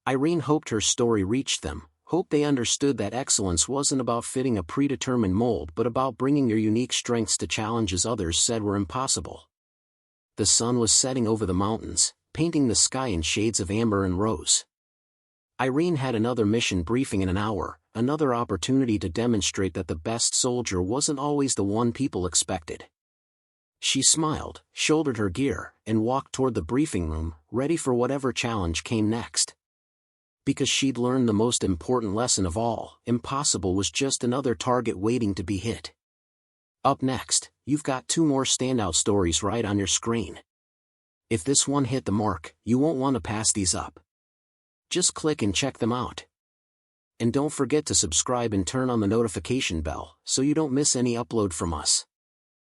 [SPEAKER 1] Irene hoped her story reached them, hoped they understood that excellence wasn't about fitting a predetermined mold but about bringing your unique strengths to challenges others said were impossible. The sun was setting over the mountains, painting the sky in shades of amber and rose. Irene had another mission briefing in an hour, another opportunity to demonstrate that the best soldier wasn't always the one people expected. She smiled, shouldered her gear, and walked toward the briefing room, ready for whatever challenge came next. Because she'd learned the most important lesson of all: impossible was just another target waiting to be hit. Up next, you've got 2 more standout stories right on your screen. If this one hit the mark, you won't want to pass these up. Just click and check them out. And don't forget to subscribe and turn on the notification bell so you don't miss any upload from us.